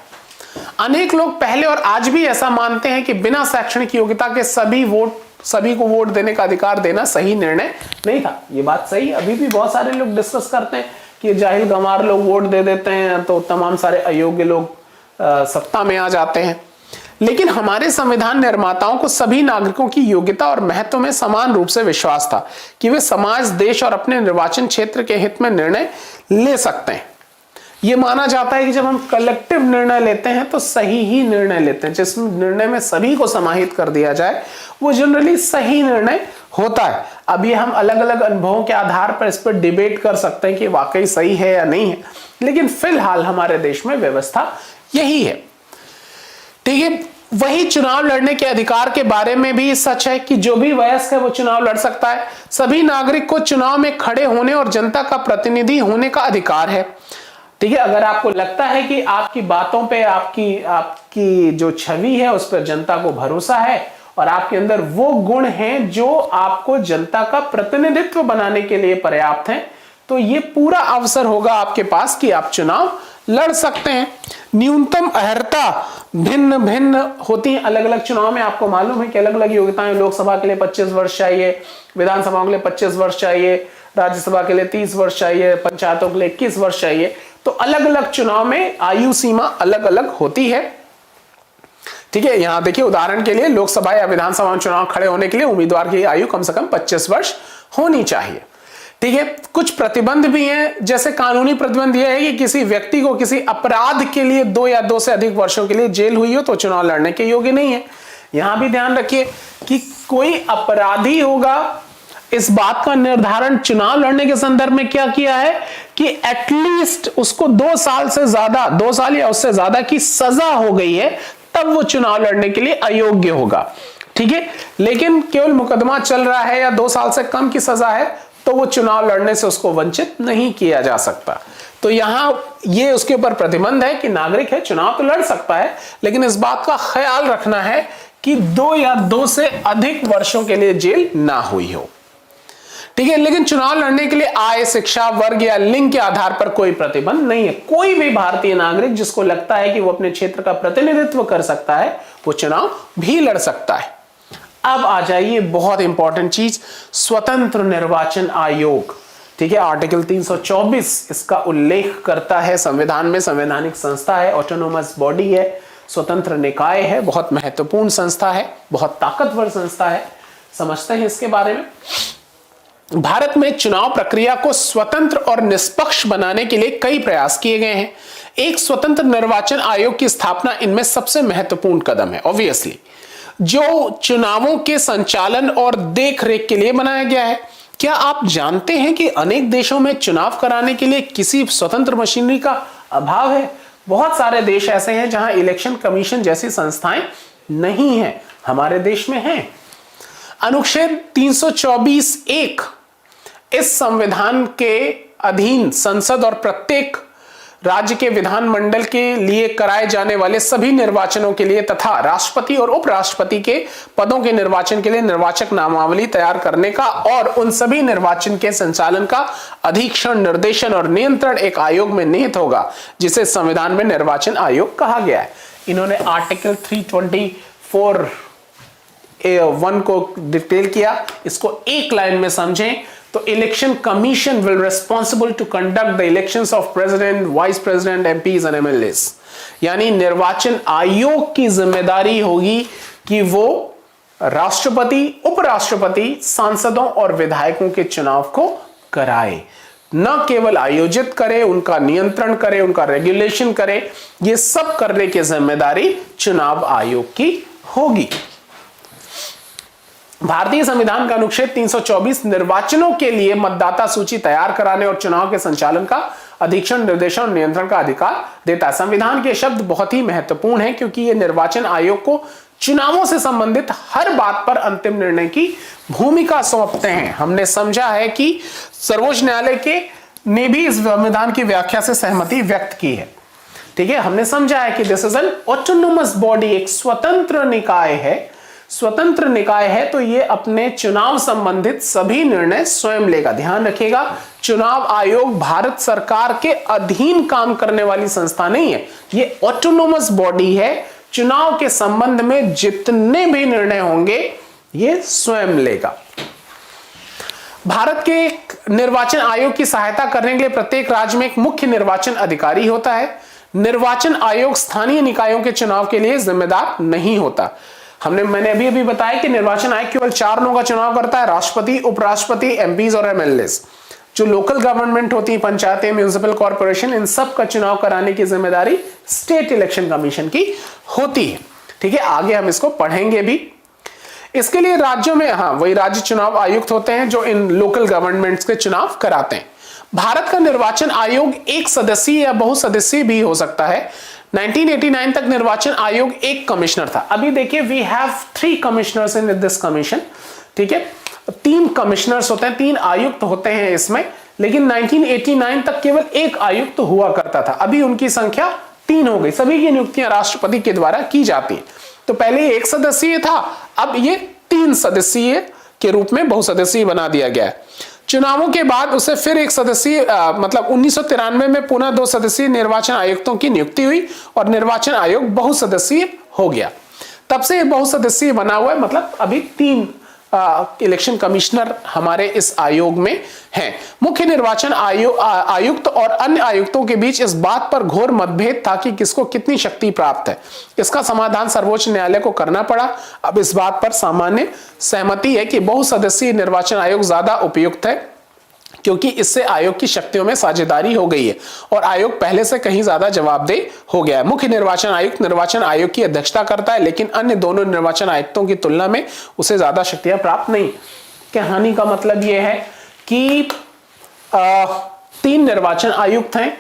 अनेक लोग पहले और आज भी ऐसा मानते हैं कि बिना शैक्षणिक योग्यता के सभी को वोट देने का अधिकार देना सही निर्णय नहीं था। ये बात सही, अभी भी बहुत सारे लोग डिस्कस करते हैं कि जाहिल गंवार लोग वोट दे देते हैं तो तमाम सारे अयोग्य लोग सत्ता में आ जाते हैं। लेकिन हमारे संविधान निर्माताओं को सभी नागरिकों की योग्यता और महत्व में समान रूप से विश्वास था कि वे समाज, देश और अपने निर्वाचन क्षेत्र के हित में निर्णय ले सकते हैं। यह माना जाता है कि जब हम कलेक्टिव निर्णय लेते हैं तो सही ही निर्णय लेते हैं। जिस निर्णय में सभी को समाहित कर दिया जाए वो जनरली सही निर्णय होता है। अब ये हम अलग अलग अनुभवों के आधार पर इस पर डिबेट कर सकते हैं कि वाकई सही है या नहीं है, लेकिन फिलहाल हमारे देश में व्यवस्था यही है। ठीक है, वही चुनाव लड़ने के अधिकार के बारे में भी सच है कि जो भी वयस्क है वो चुनाव लड़ सकता है। सभी नागरिक को चुनाव में खड़े होने और जनता का प्रतिनिधि होने का अधिकार है। ठीक है, अगर आपको लगता है कि आपकी बातों पे, आपकी जो छवि है उस पर जनता को भरोसा है और आपके अंदर वो गुण हैं जो आपको जनता का प्रतिनिधित्व बनाने के लिए पर्याप्त हैं, तो ये पूरा अवसर होगा आपके पास कि आप चुनाव लड़ सकते हैं। न्यूनतम अर्हता भिन्न भिन्न होती है अलग अलग चुनाव में। आपको मालूम है कि अलग अलग योग्यताएं, लोकसभा के लिए 25 वर्ष चाहिए, विधानसभा के लिए 25 वर्ष चाहिए, राज्यसभा के लिए 30 वर्ष चाहिए, पंचायतों के लिए 21 वर्ष चाहिए। तो अलग अलग चुनाव में आयु सीमा अलग अलग होती है। ठीक है, यहां देखिए उदाहरण के लिए लोकसभा या विधानसभा में चुनाव खड़े होने के लिए उम्मीदवार की आयु कम से कम 25 वर्ष होनी चाहिए। ठीक है, कुछ प्रतिबंध भी हैं, जैसे कानूनी प्रतिबंध यह है कि किसी व्यक्ति को किसी अपराध के लिए 2 या 2 से अधिक वर्षों के लिए जेल हुई हो तो चुनाव लड़ने के योग्य नहीं है। यहां भी ध्यान रखिए कि कोई अपराधी होगा, इस बात का निर्धारण चुनाव लड़ने के संदर्भ में क्या किया है कि एटलीस्ट उसको 2 साल से ज्यादा, 2 साल या उससे ज्यादा की सजा हो गई है, तब वो चुनाव लड़ने के लिए अयोग्य होगा। ठीक है, लेकिन केवल मुकदमा चल रहा है या 2 साल से कम की सजा है तो वो चुनाव लड़ने से उसको वंचित नहीं किया जा सकता। तो यहां ये उसके ऊपर प्रतिबंध है कि नागरिक है, चुनाव तो लड़ सकता है, लेकिन इस बात का ख्याल रखना है कि 2 या 2 से अधिक वर्षों के लिए जेल ना हुई हो। ठीक है, लेकिन चुनाव लड़ने के लिए आय, शिक्षा, वर्ग या लिंग के आधार पर कोई प्रतिबंध नहीं है। कोई भी भारतीय नागरिक जिसको लगता है कि वो अपने क्षेत्र का प्रतिनिधित्व कर सकता है वो चुनाव भी लड़ सकता है। अब आ जाइए बहुत इंपॉर्टेंट चीज, स्वतंत्र निर्वाचन आयोग। ठीक है, आर्टिकल 324 इसका उल्लेख करता है संविधान में। संवैधानिक संस्था है, ऑटोनोमस बॉडी है, स्वतंत्र निकाय है, बहुत महत्वपूर्ण संस्था है, बहुत ताकतवर संस्था है। समझते हैं इसके बारे में। भारत में चुनाव प्रक्रिया को स्वतंत्र और निष्पक्ष बनाने के लिए कई प्रयास किए गए हैं। एक स्वतंत्र निर्वाचन आयोग की स्थापना इनमें सबसे महत्वपूर्ण कदम है, ऑब्वियसली, जो चुनावों के संचालन और देखरेख के लिए बनाया गया है। क्या आप जानते हैं कि अनेक देशों में चुनाव कराने के लिए किसी स्वतंत्र मशीनरी का अभाव है? बहुत सारे देश ऐसे हैं जहां इलेक्शन कमीशन जैसी संस्थाएं नहीं है, हमारे देश में है। अनुच्छेद 324(1) इस संविधान के अधीन संसद और प्रत्येक राज्य के विधानमंडल के लिए कराए जाने वाले सभी निर्वाचनों के लिए तथा राष्ट्रपति और उपराष्ट्रपति के पदों के निर्वाचन के लिए निर्वाचक नामावली तैयार करने का और उन सभी निर्वाचन के संचालन का अधीक्षण, निर्देशन और नियंत्रण एक आयोग में निहित होगा, जिसे संविधान में निर्वाचन आयोग कहा गया है। इन्होंने आर्टिकल 324 वन को डिटेल किया, इसको एक लाइन में समझें तो election commission will responsible to conduct the elections of president, vice president, MPs and MLAs. यानी निर्वाचन आयोग की जिम्मेदारी होगी कि वो राष्ट्रपति, उपराष्ट्रपति, सांसदों और विधायकों के चुनाव को कराए, न केवल आयोजित करे, उनका नियंत्रण करे, उनका रेगुलेशन करे। ये सब करने की जिम्मेदारी चुनाव आयोग की होगी। भारतीय संविधान का अनुच्छेद 324 निर्वाचनों के लिए मतदाता सूची तैयार कराने और चुनाव के संचालन का अधीक्षण, निर्देशन और नियंत्रण का अधिकार देता है। संविधान के शब्द बहुत ही महत्वपूर्ण हैं क्योंकि ये निर्वाचन आयोग को चुनावों से संबंधित हर बात पर अंतिम निर्णय की भूमिका सौंपते हैं। हमने समझा है कि सर्वोच्च न्यायालय के ने भी इस संविधान की व्याख्या से सहमति व्यक्त की है। ठीक है, हमने समझा है कि this is an autonomous body, एक स्वतंत्र निकाय है। स्वतंत्र निकाय है तो ये अपने चुनाव संबंधित सभी निर्णय स्वयं लेगा। ध्यान रखिएगा, चुनाव आयोग भारत सरकार के अधीन काम करने वाली संस्था नहीं है, ये ऑटोनोमस बॉडी है। चुनाव के संबंध में जितने भी निर्णय होंगे ये स्वयं लेगा। भारत के निर्वाचन आयोग की सहायता करने के लिए प्रत्येक राज्य में एक मुख्य निर्वाचन अधिकारी होता है। निर्वाचन आयोग स्थानीय निकायों के चुनाव के लिए जिम्मेदार नहीं होता। मैंने अभी बताया कि निर्वाचन आयोग केवल 4 लोगों का चुनाव करता है, राष्ट्रपति, उपराष्ट्रपति, एमपीज और एमएलएस। जो लोकल गवर्नमेंट होती है, पंचायतें, म्युनिसिपल कॉर्पोरेशन, इन सब का चुनाव कराने की जिम्मेदारी स्टेट इलेक्शन कमीशन की होती है। ठीक है, आगे हम इसको पढ़ेंगे भी। इसके लिए राज्यों में वही राज्य चुनाव आयुक्त होते हैं जो इन लोकल गवर्नमेंट्स के चुनाव कराते हैं। भारत का निर्वाचन आयोग एक सदस्यीय या बहुसदस्यीय भी हो सकता है। 1989 तक निर्वाचन आयोग एक कमिश्नर था। अभी देखिए, we have 3 commissioners in this commission. ठीक है, 3 कमिश्नर्स होते हैं, 3 आयुक्त होते हैं इसमें, लेकिन 1989 तक केवल एक आयुक्त हुआ करता था। अभी उनकी संख्या 3 हो गई। सभी की नियुक्तियां राष्ट्रपति के द्वारा की जाती है। तो पहले 1 सदस्यीय था, अब ये 3 सदस्यीय के रूप में बहुसदस्यीय बना दिया गया है। चुनावों के बाद उसे फिर 1 सदस्यीय मतलब 1993 में पुनः 2 सदस्यीय निर्वाचन आयुक्तों की नियुक्ति हुई और निर्वाचन आयोग बहुसदस्यीय हो गया। तब से बहुसदस्यीय बना हुआ है, मतलब अभी 3 इलेक्शन कमिश्नर हमारे इस आयोग में हैं। मुख्य निर्वाचन आयुक्त और अन्य आयुक्तों के बीच इस बात पर घोर मतभेद था कि किसको कितनी शक्ति प्राप्त है। इसका समाधान सर्वोच्च न्यायालय को करना पड़ा। अब इस बात पर सामान्य सहमति है कि बहुसदस्यीय निर्वाचन आयोग ज्यादा उपयुक्त है क्योंकि इससे आयोग की शक्तियों में साझेदारी हो गई है और आयोग पहले से कहीं ज्यादा जवाबदेह हो गया है। मुख्य निर्वाचन आयुक्त निर्वाचन आयोग की अध्यक्षता करता है, लेकिन अन्य दोनों निर्वाचन आयुक्तों की तुलना में उसे ज्यादा शक्तियां प्राप्त नहीं। कहानी का मतलब यह है कि 3 निर्वाचन आयुक्त हैं।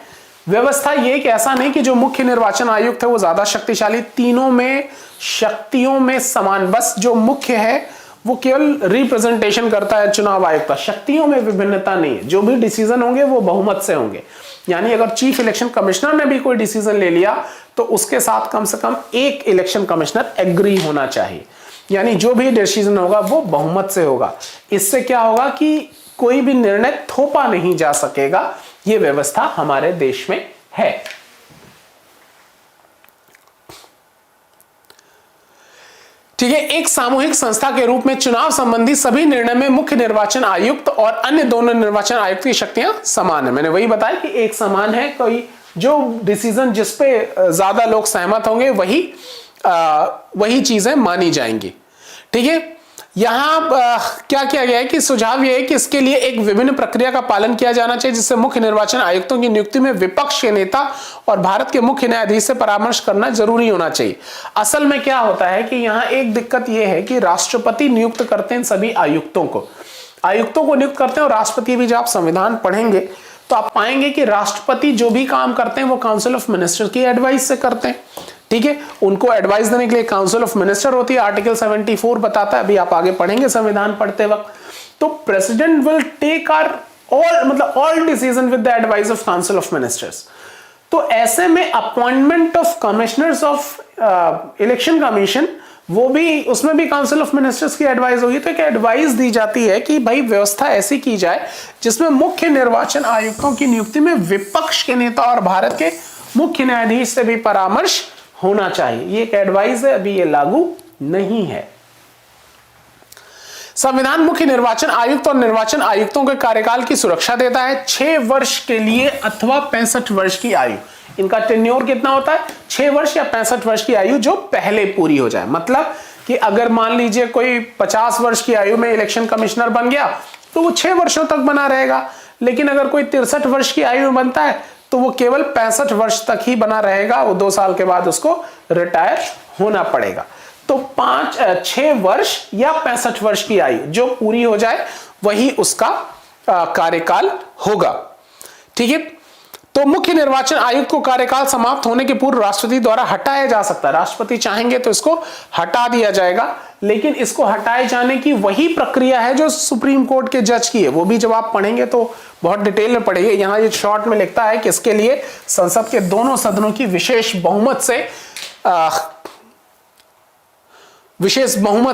व्यवस्था यह कि ऐसा नहीं कि जो मुख्य निर्वाचन आयुक्त है वो ज्यादा शक्तिशाली, तीनों में शक्तियों में समान, बस जो मुख्य है वो केवल रिप्रेजेंटेशन करता है चुनाव आयोग का, शक्तियों में विभिन्नता नहीं है। जो भी डिसीजन होंगे वो बहुमत से होंगे। यानी अगर चीफ इलेक्शन कमिश्नर ने भी कोई डिसीजन ले लिया तो उसके साथ कम से कम 1 इलेक्शन कमिश्नर एग्री होना चाहिए। यानी जो भी डिसीजन होगा वो बहुमत से होगा। इससे क्या होगा कि कोई भी निर्णय थोपा नहीं जा सकेगा। यह व्यवस्था हमारे देश में है। ठीक है, एक सामूहिक संस्था के रूप में चुनाव संबंधी सभी निर्णय में मुख्य निर्वाचन आयुक्त और अन्य दोनों निर्वाचन आयुक्त की शक्तियां समान है। मैंने वही बताया कि एक समान है, कोई जो डिसीजन जिस पे ज्यादा लोग सहमत होंगे वही चीजें मानी जाएंगी। ठीक है, यहां क्या किया गया है कि सुझाव यह है कि इसके लिए एक विभिन्न प्रक्रिया का पालन किया जाना चाहिए जिससे मुख्य निर्वाचन आयुक्तों की नियुक्ति में विपक्ष के नेता और भारत के मुख्य न्यायाधीश से परामर्श करना जरूरी होना चाहिए। असल में क्या होता है कि यहां एक दिक्कत यह है कि राष्ट्रपति नियुक्त करते हैं सभी आयुक्तों को नियुक्त करते हैं और राष्ट्रपति भी, जब आप संविधान पढ़ेंगे तो आप पाएंगे कि राष्ट्रपति जो भी काम करते हैं वो काउंसिल ऑफ मिनिस्टर की एडवाइस से करते हैं। ठीक है, उनको एडवाइस देने के लिए काउंसिल ऑफ मिनिस्टर होती है, आर्टिकल 74 बताता है, अभी आप आगे पढ़ेंगे संविधान पढ़ते वक्त। तो president will take all decision with the advice of council of ministers. तो ऐसे में appointment of commissioners of election commission, वो भी, उसमें भी काउंसिल ऑफ मिनिस्टर्स की एडवाइस होगी। तो एक एडवाइस दी जाती है कि भाई व्यवस्था ऐसी की जाए जिसमें मुख्य निर्वाचन आयुक्तों की नियुक्ति में विपक्ष के नेता और भारत के मुख्य न्यायाधीश से भी परामर्श होना चाहिए। ये एक एडवाइस है, अभी ये लागू नहीं है। संविधान मुख्य निर्वाचन आयुक्त और निर्वाचन आयुक्तों के कार्यकाल की सुरक्षा देता है 6 वर्ष के लिए अथवा 65 वर्ष की आयु। इनका टेन्योर कितना होता है? 6 वर्ष या 65 वर्ष की आयु जो पहले पूरी हो जाए। मतलब कि अगर मान लीजिए कोई 50 वर्ष की आयु में इलेक्शन कमिश्नर बन गया तो वो 6 वर्षों तक बना रहेगा, लेकिन अगर कोई 63 वर्ष की आयु में बनता है तो वो केवल 65 वर्ष तक ही बना रहेगा, वो 2 साल के बाद उसको रिटायर होना पड़ेगा। तो 6 वर्ष या 65 वर्ष की आयु जो पूरी हो जाए वही उसका कार्यकाल होगा। ठीक है, तो मुख्य निर्वाचन आयुक्त को कार्यकाल समाप्त होने के पूर्व राष्ट्रपति द्वारा हटाया जा सकता है। राष्ट्रपति चाहेंगे तो इसको हटा दिया जाएगा, लेकिन इसको हटाए जाने की वही प्रक्रिया है जो सुप्रीम कोर्ट के जज की है। वो भी जब आप पढ़ेंगे तो बहुत डिटेल में पढ़ेंगे। यहां ये शॉर्ट में लिखता है कि इसके लिए संसद के दोनों सदनों की विशेष बहुमत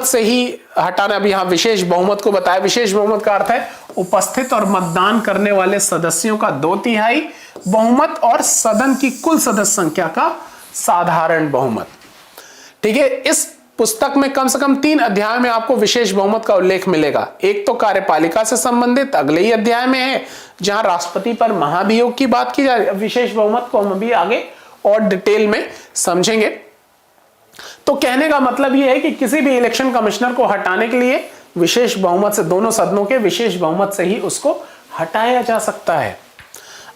से ही हटाना। अभी यहां विशेष बहुमत को बताया। विशेष बहुमत का अर्थ है उपस्थित और मतदान करने वाले सदस्यों का 2/3 बहुमत और सदन की कुल सदस्य संख्या का साधारण बहुमत। ठीक है, इस पुस्तक में कम से कम 3 अध्याय में आपको विशेष बहुमत का उल्लेख मिलेगा। एक तो कार्यपालिका से संबंधित अगले ही अध्याय में है, जहां राष्ट्रपति पर महाभियोग की बात की जा रही है। विशेष बहुमत को हम अभी आगे और डिटेल में समझेंगे। तो कहने का मतलब यह है कि किसी भी इलेक्शन कमिश्नर को हटाने के लिए विशेष बहुमत से, दोनों सदनों के विशेष बहुमत से ही उसको हटाया जा सकता है।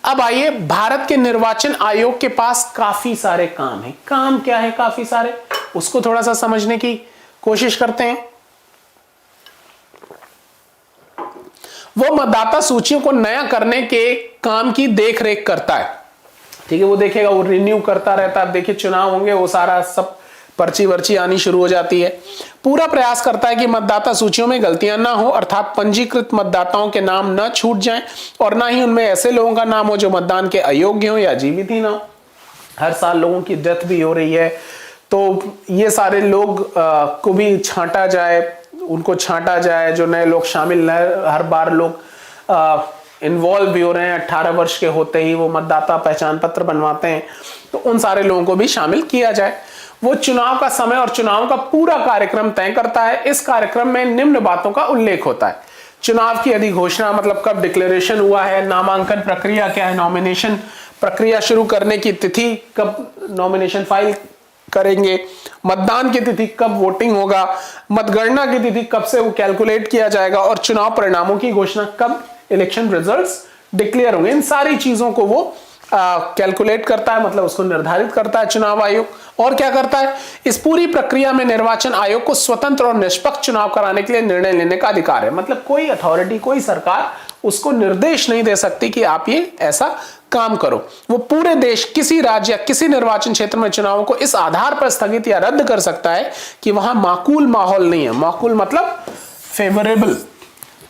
अब आइए, भारत के निर्वाचन आयोग के पास काफी सारे काम हैं। काम क्या है काफी सारे, उसको थोड़ा सा समझने की कोशिश करते हैं। वो मतदाता सूचियों को नया करने के काम की देखरेख करता है। ठीक है, वो देखेगा, वो रिन्यू करता रहता है। देखिए चुनाव होंगे, वो सारा सब पर्ची वर्ची आनी शुरू हो जाती है। पूरा प्रयास करता है कि मतदाता सूचियों में गलतियां ना हो, अर्थात पंजीकृत मतदाताओं के नाम न छूट जाएं और ना ही उनमें ऐसे लोगों का नाम हो जो मतदान के अयोग्य हो या जीवित ही ना हो। हर साल लोगों की डेथ भी हो रही है, तो ये सारे लोग को भी छांटा जाए, उनको छांटा जाए। जो नए लोग शामिल हैं, हर बार लोग इन्वॉल्व भी हो रहे हैं, 18 वर्ष के होते ही वो मतदाता पहचान पत्र बनवाते हैं, तो उन सारे लोगों को भी शामिल किया जाए। वो चुनाव का समय और चुनाव का पूरा कार्यक्रम तय करता है। इस कार्यक्रम में निम्न बातों का उल्लेख होता है: चुनाव की अधिघोषणा, मतलब कब डिक्लेरेशन हुआ है, नामांकन प्रक्रिया क्या है, नॉमिनेशन प्रक्रिया शुरू करने की तिथि, कब नॉमिनेशन फाइल करेंगे, मतदान की तिथि, कब वोटिंग होगा, मतगणना की तिथि कब से वो कैलकुलेट किया जाएगा, और चुनाव परिणामों की घोषणा कब इलेक्शन रिजल्ट्स डिक्लेयर होंगे। इन सारी चीजों को वो कैलकुलेट करता है, मतलब उसको निर्धारित करता है चुनाव आयोग। और क्या करता है, इस पूरी प्रक्रिया में निर्वाचन आयोग को स्वतंत्र और निष्पक्ष चुनाव कराने के लिए निर्णय लेने का अधिकार है। मतलब कोई अथॉरिटी, कोई सरकार उसको निर्देश नहीं दे सकती कि आप ये ऐसा काम करो। वो पूरे देश, किसी राज्य या किसी निर्वाचन क्षेत्र में चुनावों को इस आधार पर स्थगित या रद्द कर सकता है कि वहां माकूल माहौल नहीं है। माकूल मतलब फेवरेबल,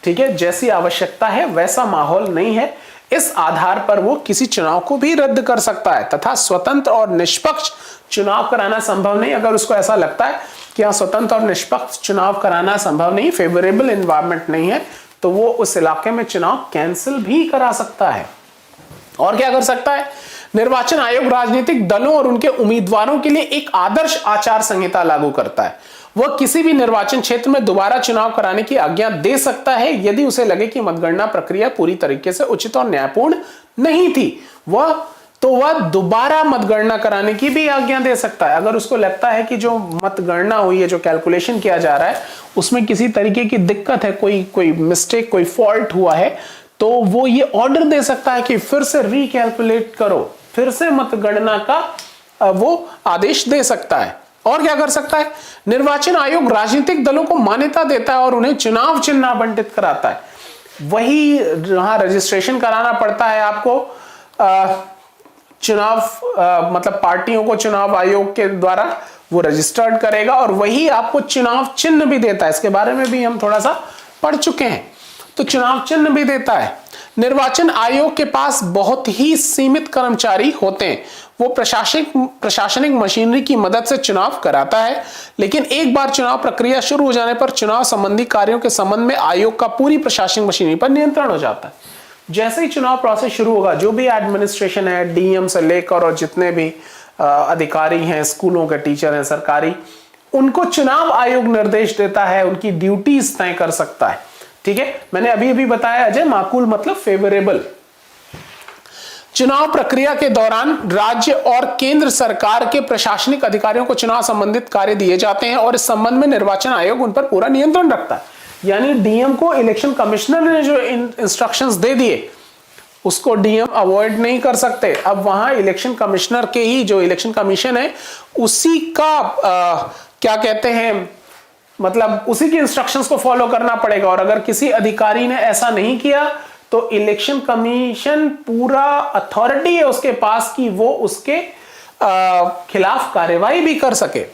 ठीक है, जैसी आवश्यकता है वैसा माहौल नहीं है। इस आधार पर वो किसी चुनाव को भी रद्द कर सकता है तथा स्वतंत्र और निष्पक्ष चुनाव कराना संभव नहीं। अगर उसको ऐसा लगता है कि हाँ, स्वतंत्र और निष्पक्ष चुनाव कराना संभव नहीं, फेवरेबल एनवायरनमेंट नहीं है, तो वो उस इलाके में चुनाव कैंसिल भी करा सकता है। और क्या कर सकता है, निर्वाचन आयोग राजनीतिक दलों और उनके उम्मीदवारों के लिए एक आदर्श आचार संहिता लागू करता है। वह किसी भी निर्वाचन क्षेत्र में दोबारा चुनाव कराने की आज्ञा दे सकता है यदि उसे लगे कि मतगणना प्रक्रिया पूरी तरीके से उचित और न्यायपूर्ण नहीं थी। वह दोबारा मतगणना कराने की भी आज्ञा दे सकता है। अगर उसको लगता है कि जो मतगणना हुई है, जो कैलकुलेशन किया जा रहा है, उसमें किसी तरीके की दिक्कत है, कोई मिस्टेक, कोई फॉल्ट हुआ है, तो वो ये ऑर्डर दे सकता है कि फिर से रिकैलकुलेट करो, फिर से मतगणना का वो आदेश दे सकता है। और क्या कर सकता है, निर्वाचन आयोग राजनीतिक दलों को मान्यता देता है और उन्हें चुनाव चिन्ह आवंटित कराता है। वही जहां रजिस्ट्रेशन कराना पड़ता है आपको, चुनाव मतलब पार्टियों को चुनाव आयोग के द्वारा वो रजिस्टर्ड करेगा, और वही आपको चुनाव चिन्ह भी देता है। इसके बारे में भी हम थोड़ा सा पढ़ चुके हैं। तो चुनाव चिन्ह भी देता है। निर्वाचन आयोग के पास बहुत ही सीमित कर्मचारी होते हैं। वो प्रशासनिक मशीनरी की मदद से चुनाव कराता है, लेकिन एक बार चुनाव प्रक्रिया शुरू हो जाने पर चुनाव संबंधी कार्यों के संबंध में आयोग का पूरी प्रशासनिक मशीनरी पर नियंत्रण हो जाता है। जैसे ही चुनाव प्रोसेस शुरू होगा, जो भी एडमिनिस्ट्रेशन है, डीएम से लेकर और जितने भी अधिकारी हैं, स्कूलों के टीचर हैं सरकारी, उनको चुनाव आयोग निर्देश देता है, उनकी ड्यूटीज तय कर सकता है। ठीक है, मैंने अभी अभी बताया अजय, माकूल मतलब फेवरेबल। चुनाव प्रक्रिया के दौरान राज्य और केंद्र सरकार के प्रशासनिक अधिकारियों को चुनाव संबंधित कार्य दिए जाते हैं और इस संबंध में निर्वाचन आयोग उन पर पूरा नियंत्रण रखता है। यानी डीएम को इलेक्शन कमिश्नर ने जो इंस्ट्रक्शंस दे दिए उसको डीएम अवॉइड नहीं कर सकते। अब वहां इलेक्शन कमिश्नर के ही, जो इलेक्शन कमीशन है उसी का क्या कहते हैं, मतलब उसी की इंस्ट्रक्शंस को फॉलो करना पड़ेगा। और अगर किसी अधिकारी ने ऐसा नहीं किया तो इलेक्शन कमीशन पूरा अथॉरिटी है उसके पास कि वो उसके खिलाफ कार्यवाही भी कर सके।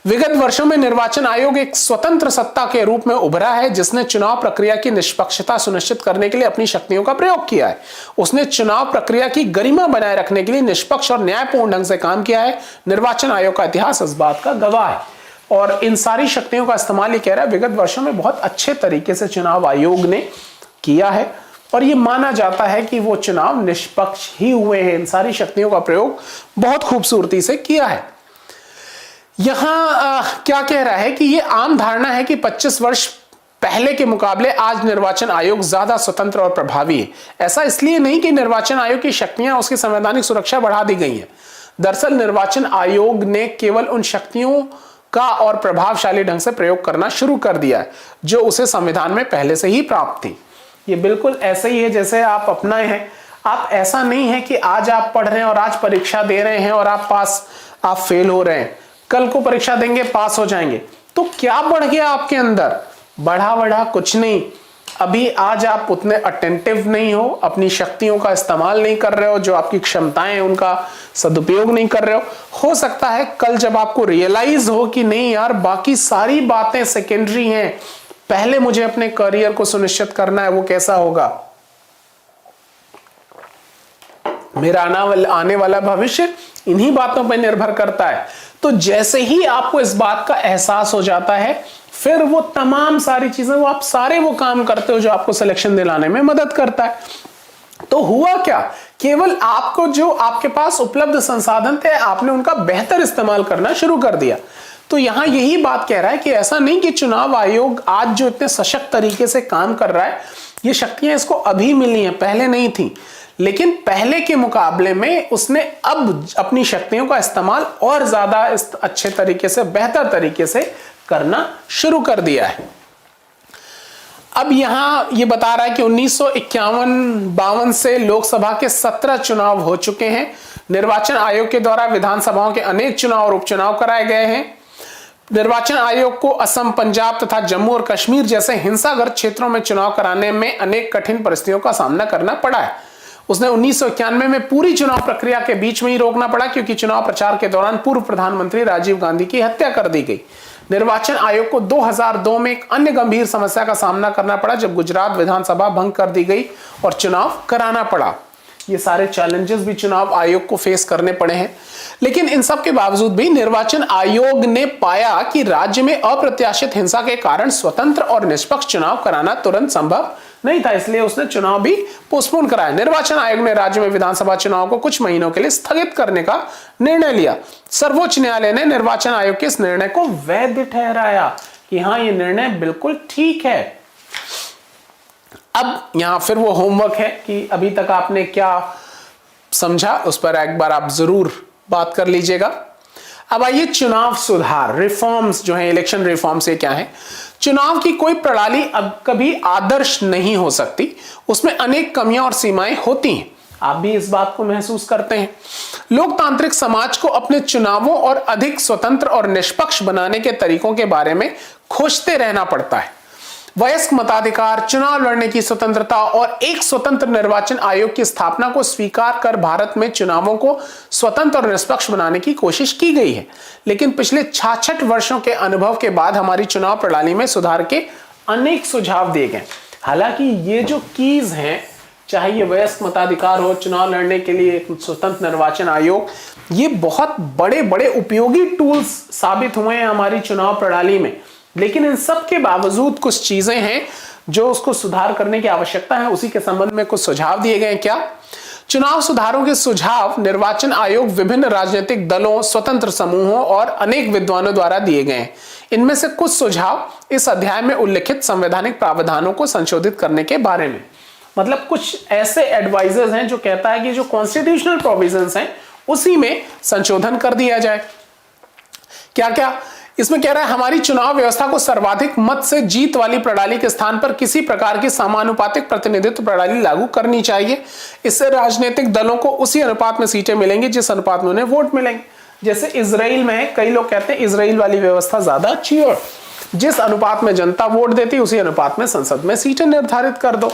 विगत वर्षों में निर्वाचन आयोग एक स्वतंत्र सत्ता के रूप में उभरा है जिसने चुनाव प्रक्रिया की निष्पक्षता सुनिश्चित करने के लिए अपनी शक्तियों का प्रयोग किया है। उसने चुनाव प्रक्रिया की गरिमा बनाए रखने के लिए निष्पक्ष और न्यायपूर्ण ढंग से काम किया है। निर्वाचन आयोग का इतिहास इस बात का गवाह है। और इन सारी शक्तियों का इस्तेमाल ये कह रहा है विगत वर्षों में बहुत अच्छे तरीके से चुनाव आयोग ने किया है और ये माना जाता है कि वो चुनाव निष्पक्ष ही हुए हैं। इन सारी शक्तियों का प्रयोग बहुत खूबसूरती से किया है। यहां क्या कह रहा है कि ये आम धारणा है कि 25 वर्ष पहले के मुकाबले आज निर्वाचन आयोग ज्यादा स्वतंत्र और प्रभावी है। ऐसा इसलिए नहीं कि निर्वाचन आयोग की शक्तियां, उसकी संवैधानिक सुरक्षा बढ़ा दी गई है। दरअसल निर्वाचन आयोग ने केवल उन शक्तियों का और प्रभावशाली ढंग से प्रयोग करना शुरू कर दिया है जो उसे संविधान में पहले से ही प्राप्त थी। ये बिल्कुल ऐसे ही है जैसे आप अपनाए हैं। आप ऐसा नहीं है कि आज आप पढ़ रहे हैं और आज परीक्षा दे रहे हैं और आप फेल हो रहे हैं, कल को परीक्षा देंगे पास हो जाएंगे। तो क्या बढ़ गया आपके अंदर? बढ़ा कुछ नहीं। अभी आज आप उतने अटेंटिव नहीं हो, अपनी शक्तियों का इस्तेमाल नहीं कर रहे हो, जो आपकी क्षमताएं उनका सदुपयोग नहीं कर रहे हो सकता है कल जब आपको रियलाइज हो कि नहीं यार बाकी सारी बातें सेकेंडरी हैं, पहले मुझे अपने करियर को सुनिश्चित करना है, वो कैसा होगा, मेरा आने वाला भविष्य इन्हीं बातों पर निर्भर करता है। तो जैसे ही आपको इस बात का एहसास हो जाता है फिर वो तमाम सारी चीजें वो काम करते हो जो आपको सिलेक्शन दिलाने में मदद करता है। तो हुआ क्या, केवल आपको जो आपके पास उपलब्ध संसाधन थे आपने उनका बेहतर इस्तेमाल करना शुरू कर दिया। तो यहां यही बात कह रहा है कि ऐसा नहीं कि चुनाव आयोग आज जो इतने सशक्त तरीके से काम कर रहा है ये शक्तियां इसको अभी मिली हैं, पहले नहीं थी। लेकिन पहले के मुकाबले में उसने अब अपनी शक्तियों का इस्तेमाल और ज्यादा अच्छे तरीके से, बेहतर तरीके से करना शुरू कर दिया है। अब यहां ये बता रहा है कि 1951-52 से लोकसभा के 17 चुनाव हो चुके हैं। निर्वाचन आयोग के द्वारा विधानसभाओं के अनेक चुनाव और उपचुनाव कराए गए हैं। निर्वाचन आयोग को असम, पंजाब तथा जम्मू और कश्मीर जैसे हिंसाग्रस्त क्षेत्रों में चुनाव कराने में अनेक कठिन परिस्थितियों का सामना करना पड़ा है। उसने 1991 में पूरी चुनाव प्रक्रिया के बीच में ही रोकना पड़ा क्योंकि चुनाव प्रचार के दौरान पूर्व प्रधानमंत्री राजीव गांधी की हत्या कर दी गई। निर्वाचन आयोग को 2002 में एक अन्य गंभीर समस्या का सामना करना पड़ा जब गुजरात विधानसभा भंग कर दी गई और चुनाव कराना पड़ा। ये सारे चैलेंजेस भी चुनाव आयोग को फेस करने पड़े हैं। लेकिन इन सब के बावजूद भी निर्वाचन आयोग ने पाया कि राज्य में अप्रत्याशित हिंसा के कारण स्वतंत्र और निष्पक्ष चुनाव कराना तुरंत संभव नहीं था, इसलिए उसने चुनाव भी पोस्टपोन कराया। निर्वाचन आयोग ने राज्य में विधानसभा चुनाव को कुछ महीनों के लिए स्थगित करने का निर्णय लिया। सर्वोच्च न्यायालय ने निर्वाचन आयोग के इस निर्णय को वैध ठहराया कि हाँ ये निर्णय बिल्कुल ठीक है। अब यहां फिर वो होमवर्क है कि अभी तक आपने क्या समझा उस पर एक बार आप जरूर बात कर लीजिएगा। अब आइए चुनाव सुधार, रिफॉर्म्स जो है, इलेक्शन रिफॉर्म्स ये क्या है। चुनाव की कोई प्रणाली अब कभी आदर्श नहीं हो सकती, उसमें अनेक कमियां और सीमाएं होती हैं। आप भी इस बात को महसूस करते हैं। लोकतांत्रिक समाज को अपने चुनावों और अधिक स्वतंत्र और निष्पक्ष बनाने के तरीकों के बारे में खोजते रहना पड़ता है। वयस्क मताधिकार, चुनाव लड़ने की स्वतंत्रता और एक स्वतंत्र निर्वाचन आयोग की स्थापना को स्वीकार कर भारत में चुनावों को स्वतंत्र और निष्पक्ष बनाने की कोशिश की गई है। लेकिन पिछले 66 वर्षों के अनुभव के बाद हमारी चुनाव प्रणाली में सुधार के अनेक सुझाव दिए गए। हालांकि ये जो कीज हैं, चाहे ये वयस्क मताधिकार हो, चुनाव लड़ने के लिए स्वतंत्र निर्वाचन आयोग, ये बहुत बड़े बड़े उपयोगी टूल्स साबित हुए हैं हमारी चुनाव प्रणाली में। लेकिन इन सब के बावजूद कुछ चीजें हैं जो उसको सुधार करने की आवश्यकता है। उसी के संबंध में कुछ सुझाव दिए गए। क्या? चुनाव सुधारों के सुझाव निर्वाचन आयोग, विभिन्न राजनीतिक दलों, स्वतंत्र समूहों और अनेक विद्वानों द्वारा दिए गए हैं। इनमें से कुछ सुझाव इस अध्याय में उल्लिखित संवैधानिक प्रावधानों को संशोधित करने के बारे में, मतलब कुछ ऐसे एडवाइजर्स हैं जो कहता है कि जो कॉन्स्टिट्यूशनल प्रोविजंस हैं उसी में संशोधन कर दिया जाए। क्या क्या इसमें कह रहा है, हमारी चुनाव व्यवस्था को सर्वाधिक मत से जीत वाली प्रणाली के स्थान पर किसी प्रकार की समानुपातिक प्रतिनिधित्व प्रणाली लागू करनी चाहिए। इससे राजनीतिक दलों को उसी अनुपात में सीटें मिलेंगी जिस अनुपात में उन्हें वोट मिलेंगे। जैसे इजराइल में कई लोग कहते हैं इजराइल वाली व्यवस्था ज्यादा अच्छी है, जिस अनुपात में जनता वोट देती है उसी अनुपात में संसद में सीटें निर्धारित कर दो।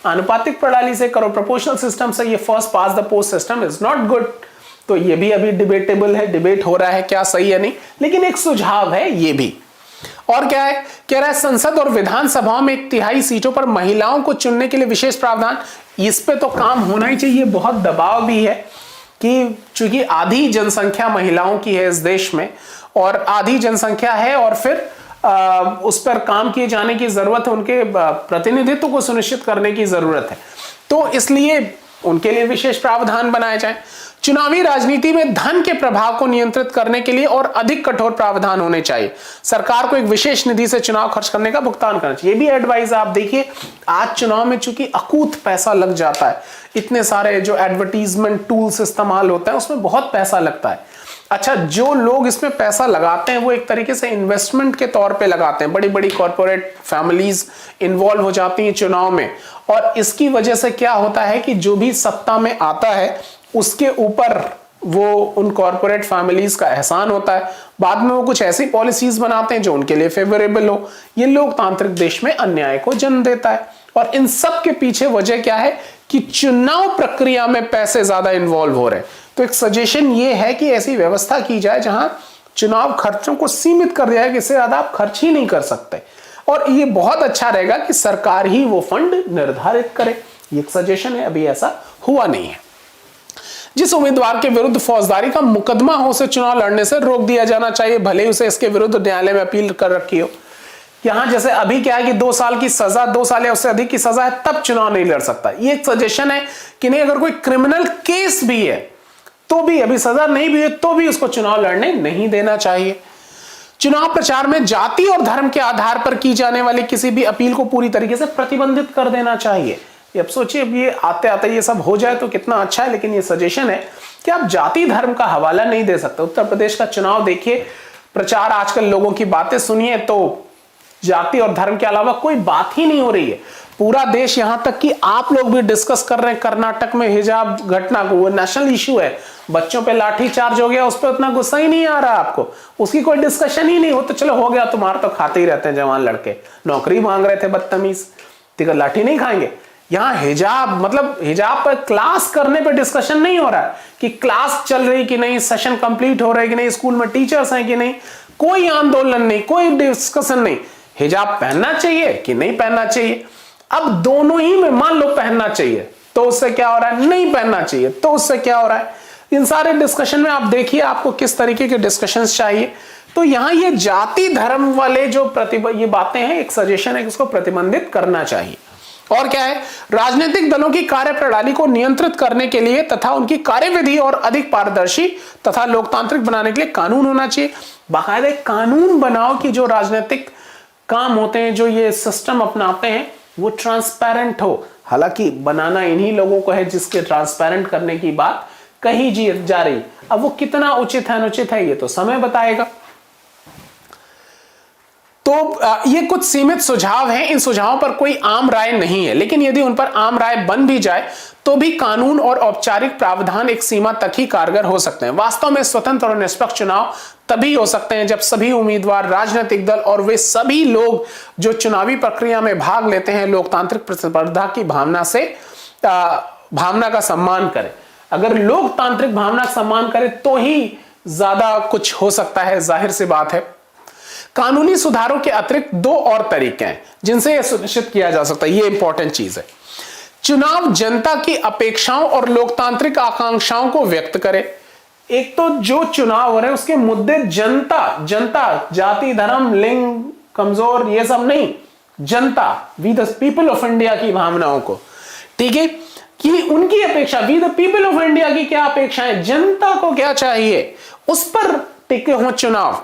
अनुपातिक प्रणाली से करो, प्रोपोर्शनल सिस्टम से ये first pass the post system is not good. तो ये भी अभी डिबेटेबल है, डिबेट हो रहा है क्या सही है नहीं, लेकिन एक सुझाव है ये भी। और क्या है, कह रहा है संसद और विधानसभाओं में 1/3 सीटों पर महिलाओं को चुनने के लिए विशेष प्रावधान। इस पे तो काम होना ही चाहिए। बहुत दबाव भी है कि चूंकि आधी जनसंख्या महिलाओं की है इस देश में और आधी जनसंख्या है और फिर उस पर काम किए जाने की जरूरत है, उनके प्रतिनिधित्व को सुनिश्चित करने की जरूरत है, तो इसलिए उनके लिए विशेष प्रावधान बनाए जाए। चुनावी राजनीति में धन के प्रभाव को नियंत्रित करने के लिए और अधिक कठोर प्रावधान होने चाहिए। सरकार को एक विशेष निधि से चुनाव खर्च करने का भुगतान करना चाहिए। ये भी एडवाइस आप देखिए, आज चुनाव में चूंकि अकूत पैसा लग जाता है, इतने सारे जो एडवर्टीजमेंट टूल्स इस्तेमाल होते हैं उसमें बहुत पैसा लगता है। अच्छा, जो लोग इसमें पैसा लगाते हैं वो एक तरीके से इन्वेस्टमेंट के तौर पे लगाते हैं। बड़ी बड़ी कॉर्पोरेट फैमिलीज इन्वॉल्व हो जाती हैं चुनाव में, और इसकी वजह से क्या होता है कि जो भी सत्ता में आता है उसके ऊपर वो उन कॉर्पोरेट फैमिलीज का एहसान होता है। बाद में वो कुछ ऐसी पॉलिसीज बनाते हैं जो उनके लिए फेवरेबल हो। ये लोकतांत्रिक देश में अन्याय को जन्म देता है। और इन सब के पीछे वजह क्या है कि चुनाव प्रक्रिया में पैसे ज्यादा इन्वॉल्व हो रहे हैं। तो एक सजेशन ये है कि ऐसी व्यवस्था की जाए जहां चुनाव खर्चों को सीमित कर दिया है कि इससे ज्यादा आप खर्च ही नहीं कर सकते। और ये बहुत अच्छा रहेगा कि सरकार ही वो फंड निर्धारित करे। ये एक सजेशन है, अभी ऐसा हुआ नहीं है। जिस उम्मीदवार के विरुद्ध फौजदारी का मुकदमा हो उसे चुनाव लड़ने से रोक दिया जाना चाहिए, भले ही उसे इसके विरुद्ध न्यायालय में अपील कर रखी हो। यहां जैसे अभी क्या है कि 2 साल की सजा, 2 साल या उससे अधिक की सजा है तब चुनाव नहीं लड़ सकता। ये एक सजेशन है कि नहीं, अगर कोई क्रिमिनल केस भी है तो भी, अभी सजा नहीं भी है तो भी उसको चुनाव लड़ने नहीं देना चाहिए। चुनाव प्रचार में जाति और धर्म के आधार पर की जाने वाली किसी भी अपील को पूरी तरीके से प्रतिबंधित कर देना चाहिए। अब सोचिए, अब ये आते आते ये सब हो जाए तो कितना अच्छा है, लेकिन ये सजेशन है कि आप जाति धर्म का हवाला नहीं दे सकते। उत्तर प्रदेश का चुनाव देखिए, प्रचार आजकल लोगों की बातें सुनिए तो जाति और धर्म के अलावा कोई बात ही नहीं हो रही है। पूरा देश, यहां तक कि आप लोग भी डिस्कस कर रहे हैं कर्नाटक में हिजाब घटना को, वो नेशनल इशू है। बच्चों पे लाठी चार्ज हो गया, उस पर उतना गुस्सा ही नहीं आ रहा आपको, उसकी कोई डिस्कशन ही नहीं हो। तो चलो हो गया, तुम्हारा तो खाते ही रहते हैं जवान लड़के, नौकरी मांग रहे थे बदतमीज, ठीक है, लाठी नहीं खाएंगे। यहां हिजाब, मतलब हिजाब पर क्लास करने पे डिस्कशन नहीं हो रहा है कि क्लास चल रही कि नहीं, सेशन कंप्लीट हो रहा है कि नहीं, स्कूल में टीचर्स हैं कि नहीं, कोई आंदोलन नहीं, कोई डिस्कशन नहीं। हिजाब पहनना चाहिए कि नहीं पहनना चाहिए। अब दोनों ही में मान लो पहनना चाहिए तो उससे क्या हो रहा है, नहीं पहनना चाहिए तो उससे क्या हो रहा है। इन सारे डिस्कशन में आप देखिए आपको किस तरीके के डिस्कशंस चाहिए। तो यहां ये जाति धर्म वाले जो ये बातें हैं, एक सजेशन है कि उसको प्रतिबंधित करना चाहिए। और क्या है, राजनीतिक दलों की कार्यप्रणाली को नियंत्रित करने के लिए तथा उनकी कार्यविधि और अधिक पारदर्शी तथा लोकतांत्रिक बनाने के लिए कानून होना चाहिए। बाकायदे कानून बनाओ कि जो राजनीतिक काम होते हैं, जो ये सिस्टम अपनाते हैं, वो ट्रांसपेरेंट हो। हालांकि बनाना इन्हीं लोगों को है जिसके ट्रांसपेरेंट करने की बात कही जा रही। अब वो कितना उचित है अनुचित है ये तो समय बताएगा। तो ये कुछ सीमित सुझाव हैं, इन सुझावों पर कोई आम राय नहीं है, लेकिन यदि उन पर आम राय बन भी जाए तो भी कानून और औपचारिक प्रावधान एक सीमा तक ही कारगर हो सकते हैं। वास्तव में स्वतंत्र और निष्पक्ष चुनाव तभी हो सकते हैं जब सभी उम्मीदवार, राजनीतिक दल और वे सभी लोग जो चुनावी प्रक्रिया में भाग लेते हैं लोकतांत्रिक प्रतिस्पर्धा की भावना का सम्मान करें। अगर लोकतांत्रिक भावना का सम्मान करें तो ही ज्यादा कुछ हो सकता है, जाहिर सी बात है। कानूनी सुधारों के अतिरिक्त 2 और तरीके हैं जिनसे यह सुनिश्चित किया जा सकता है, यह इंपॉर्टेंट चीज है। चुनाव जनता की अपेक्षाओं और लोकतांत्रिक आकांक्षाओं को व्यक्त करे। एक तो जो चुनाव हो रहे हैं उसके मुद्दे जनता, जाति धर्म लिंग कमजोर ये सब नहीं, जनता, we the people of India की भावनाओं को, ठीक है, कि उनकी अपेक्षा, we the people of India की क्या अपेक्षाएं, जनता को क्या चाहिए, उस पर टिके हों चुनाव।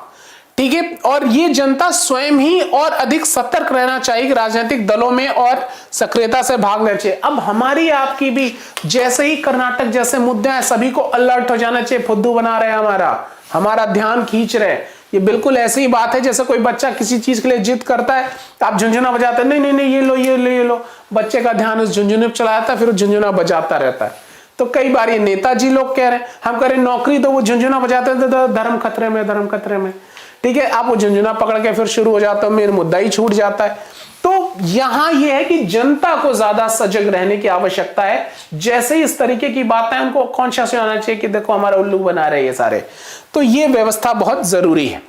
ठीक है, और ये जनता स्वयं ही और अधिक सतर्क रहना चाहिए राजनीतिक दलों में और सक्रियता से भाग लेना चाहिए। अब हमारी आपकी भी जैसे ही कर्नाटक जैसे मुद्दे हैं, सभी को अलर्ट हो जाना चाहिए, फुद्दू बना रहे हैं, हमारा ध्यान खींच रहे हैं। ये बिल्कुल ऐसी ही बात है जैसे कोई बच्चा किसी चीज के लिए जिद करता है तो आप झुंझुना बजाते हैं, नहीं नहीं नहीं ये लो ये लो ये लो, बच्चे का ध्यान उस झुंझुने पर चला जाता है, फिर वो झुंझुना बजाता रहता है। तो कई बार ये नेताजी लोग कह रहे हैं हम कह रहे नौकरी, तो वो झुंझुना बजाते हैं तो धर्म खतरे में, धर्म खतरे में। ठीक है, आप वो झुंझुना पकड़ के फिर शुरू हो जाता है, मेरा मुद्दा ही छूट जाता है। तो यहां यह है कि जनता को ज्यादा सजग रहने की आवश्यकता है। जैसे ही इस तरीके की बातें उनको कॉन्शियस होना चाहिए कि देखो हमारा उल्लू बना रहे हैं ये सारे, तो ये व्यवस्था बहुत जरूरी है।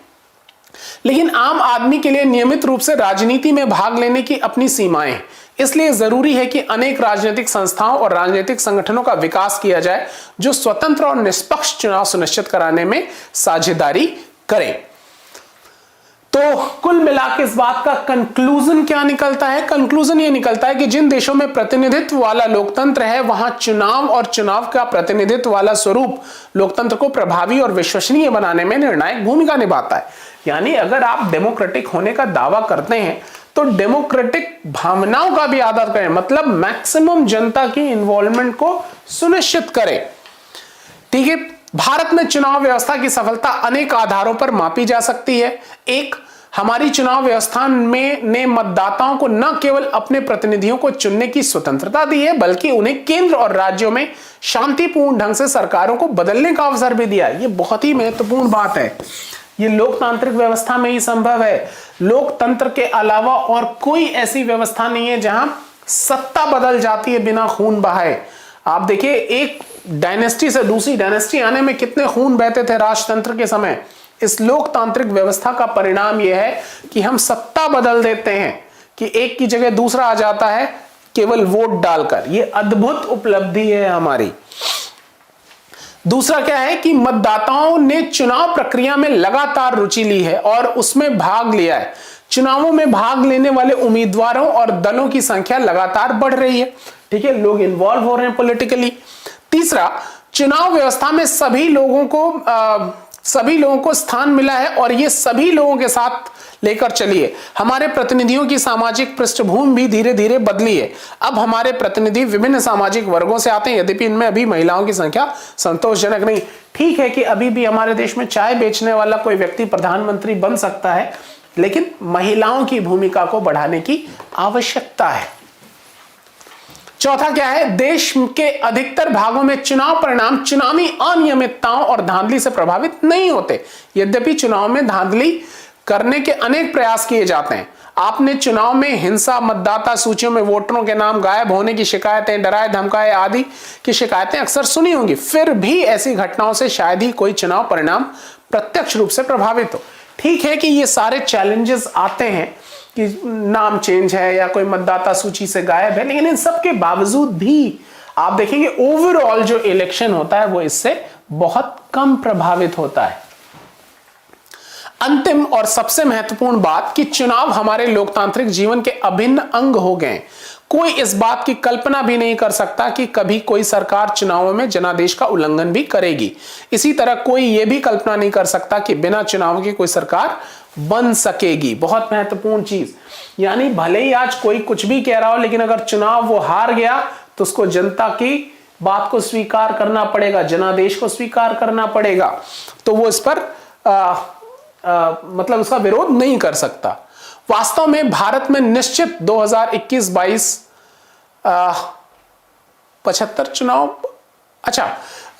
लेकिन आम आदमी के लिए नियमित रूप से राजनीति में भाग लेने की अपनी सीमाएं, इसलिए जरूरी है कि अनेक राजनीतिक संस्थाओं और राजनीतिक संगठनों का विकास किया जाए जो स्वतंत्र और निष्पक्ष चुनाव सुनिश्चित कराने में साझेदारी करें। तो कुल मिलाकर इस बात का कंक्लूजन क्या निकलता है? कंक्लूजन ये निकलता है कि जिन देशों में प्रतिनिधित्व वाला लोकतंत्र है वहां चुनाव और चुनाव का प्रतिनिधित्व वाला स्वरूप लोकतंत्र को प्रभावी और विश्वसनीय बनाने में निर्णायक भूमिका निभाता है। यानी अगर आप डेमोक्रेटिक होने का दावा करते हैं तो डेमोक्रेटिक भावनाओं का भी आदर करें, मतलब मैक्सिमम जनता की इन्वॉल्वमेंट को सुनिश्चित करें। ठीक है, भारत में चुनाव व्यवस्था की सफलता अनेक आधारों पर मापी जा सकती है। एक, हमारी चुनाव व्यवस्था में ने मतदाताओं को न केवल अपने प्रतिनिधियों को चुनने की स्वतंत्रता दी है बल्कि उन्हें केंद्र और राज्यों में शांतिपूर्ण ढंग से सरकारों को बदलने का अवसर भी दिया। ये बहुत ही महत्वपूर्ण बात है। ये लोकतांत्रिक व्यवस्था में ही संभव है। लोकतंत्र के अलावा और कोई ऐसी व्यवस्था नहीं है जहां सत्ता बदल जाती है बिना खून बहाए। आप देखिए, एक डायनेस्टी से दूसरी डायनेस्टी आने में कितने खून बहते थे राजतंत्र के समय। इस लोकतांत्रिक व्यवस्था का परिणाम यह है कि हम सत्ता बदल देते हैं, कि एक की जगह दूसरा आ जाता है केवल वोट डालकर। यह अद्भुत उपलब्धि है हमारी। दूसरा क्या है कि मतदाताओं ने चुनाव प्रक्रिया में लगातार रुचि ली है और उसमें भाग लिया है। चुनावों में भाग लेने वाले उम्मीदवारों और दलों की संख्या लगातार बढ़ रही है। ठीक है, लोग इन्वॉल्व हो रहे हैं पॉलिटिकली। तीसरा, चुनाव व्यवस्था में सभी लोगों को स्थान मिला है और ये सभी लोगों के साथ लेकर चलिए। हमारे प्रतिनिधियों की सामाजिक पृष्ठभूमि भी धीरे धीरे बदली है। अब हमारे प्रतिनिधि विभिन्न सामाजिक वर्गों से आते हैं, यद्यपि इनमें अभी महिलाओं की संख्या संतोषजनक नहीं। ठीक है कि अभी भी हमारे देश में चाय बेचने वाला कोई व्यक्ति प्रधानमंत्री बन सकता है, लेकिन महिलाओं की भूमिका को बढ़ाने की आवश्यकता है। चौथा क्या है, देश के अधिकतर भागों में चुनाव परिणाम चुनावी अनियमितताओं और धांधली से प्रभावित नहीं होते। यद्यपि चुनाव में धांधली करने के अनेक प्रयास किए जाते हैं। आपने चुनाव में हिंसा, मतदाता सूचियों में वोटरों के नाम गायब होने की शिकायतें, डराए धमकाए आदि की शिकायतें अक्सर सुनी होंगी। फिर भी ऐसी घटनाओं से शायद ही कोई चुनाव परिणाम प्रत्यक्ष रूप से प्रभावित हो। ठीक है कि ये सारे चैलेंजेस आते हैं कि नाम चेंज है या कोई मतदाता सूची से गायब है, लेकिन इन सब के बावजूद भी आप देखेंगे ओवरऑल जो इलेक्शन होता है वो इससे बहुत कम प्रभावित होता है। अंतिम और सबसे महत्वपूर्ण बात कि चुनाव हमारे लोकतांत्रिक जीवन के अभिन्न अंग हो गए। कोई इस बात की कल्पना भी नहीं कर सकता कि कभी कोई सरकार चुनावों में जनादेश का उल्लंघन भी करेगी। इसी तरह कोई यह भी कल्पना नहीं कर सकता कि बिना चुनाव के कोई सरकार बन सकेगी। बहुत महत्वपूर्ण चीज, यानी भले ही आज कोई कुछ भी कह रहा हो, लेकिन अगर चुनाव वो हार गया तो उसको जनता की बात को स्वीकार करना पड़ेगा, जनादेश को स्वीकार करना पड़ेगा। तो वो इस पर मतलब उसका विरोध नहीं कर सकता। वास्तव में भारत में निश्चित 2021-22 75 चुनाव,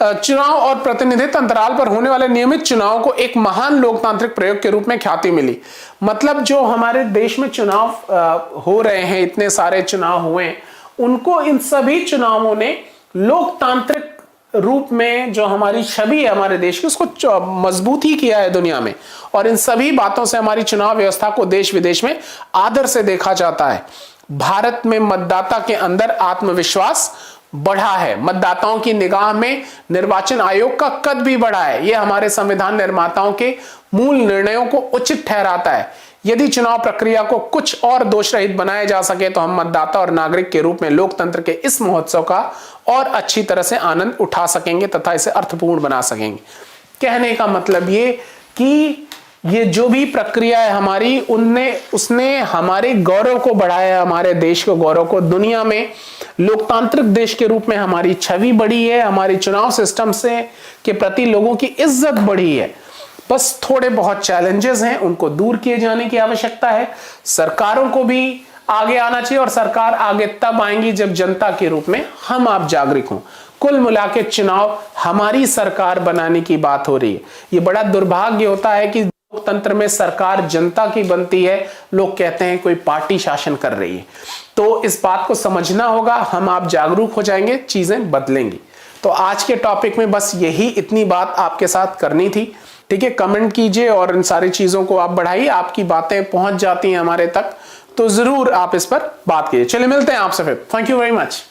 चुनाव और प्रतिनिधित्व अंतराल पर होने वाले नियमित चुनाव को एक महान लोकतांत्रिक प्रयोग के रूप में ख्याति मिली। मतलब जो हमारे देश में चुनाव हो रहे हैं, इतने सारे चुनाव हुए, उनको इन सभी चुनावों ने लोकतांत्रिक रूप में जो हमारी छवि है हमारे देश की, उसको मजबूत ही किया है दुनिया में। और इन सभी बातों से हमारी चुनाव व्यवस्था को देश विदेश में आदर से देखा जाता है। भारत में मतदाता के अंदर आत्मविश्वास बढ़ा है। मतदाताओं की निगाह में निर्वाचन आयोग का कद भी बढ़ा है। यह हमारे संविधान निर्माताओं के मूल निर्णयों को उचित ठहराता है। यदि चुनाव प्रक्रिया को कुछ और दोष रहित बनाया जा सके तो हम मतदाता और नागरिक के रूप में लोकतंत्र के इस महोत्सव का और अच्छी तरह से आनंद उठा सकेंगे तथा इसे अर्थपूर्ण बना सकेंगे। कहने का मतलब ये कि ये जो भी प्रक्रिया है हमारी, उसने हमारे गौरव को बढ़ाया, हमारे देश को गौरव को, दुनिया में लोकतांत्रिक देश के रूप में हमारी छवि बढ़ी है, हमारी चुनाव सिस्टम से के प्रति लोगों की इज्जत बढ़ी है। बस थोड़े बहुत चैलेंजेस हैं, उनको दूर किए जाने की आवश्यकता है। सरकारों को भी आगे आना चाहिए और सरकार आगे तब आएंगी जब जनता के रूप में हम आप जागरूक हों। कुल मिला के चुनाव हमारी सरकार बनाने की बात हो रही है। ये बड़ा दुर्भाग्य होता है कि लोकतंत्र में सरकार जनता की बनती है, लोग कहते हैं कोई पार्टी शासन कर रही है। तो इस बात को समझना होगा, हम आप जागरूक हो जाएंगे, चीजें बदलेंगी। तो आज के टॉपिक में बस यही इतनी बात आपके साथ करनी थी। ठीक है, कमेंट कीजिए और इन सारी चीजों को आप बढ़ाइए, आपकी बातें पहुंच जाती हैं हमारे तक तो जरूर आप इस पर बात कीजिए। चलिए मिलते हैं आपसे फिर। Thank you very much.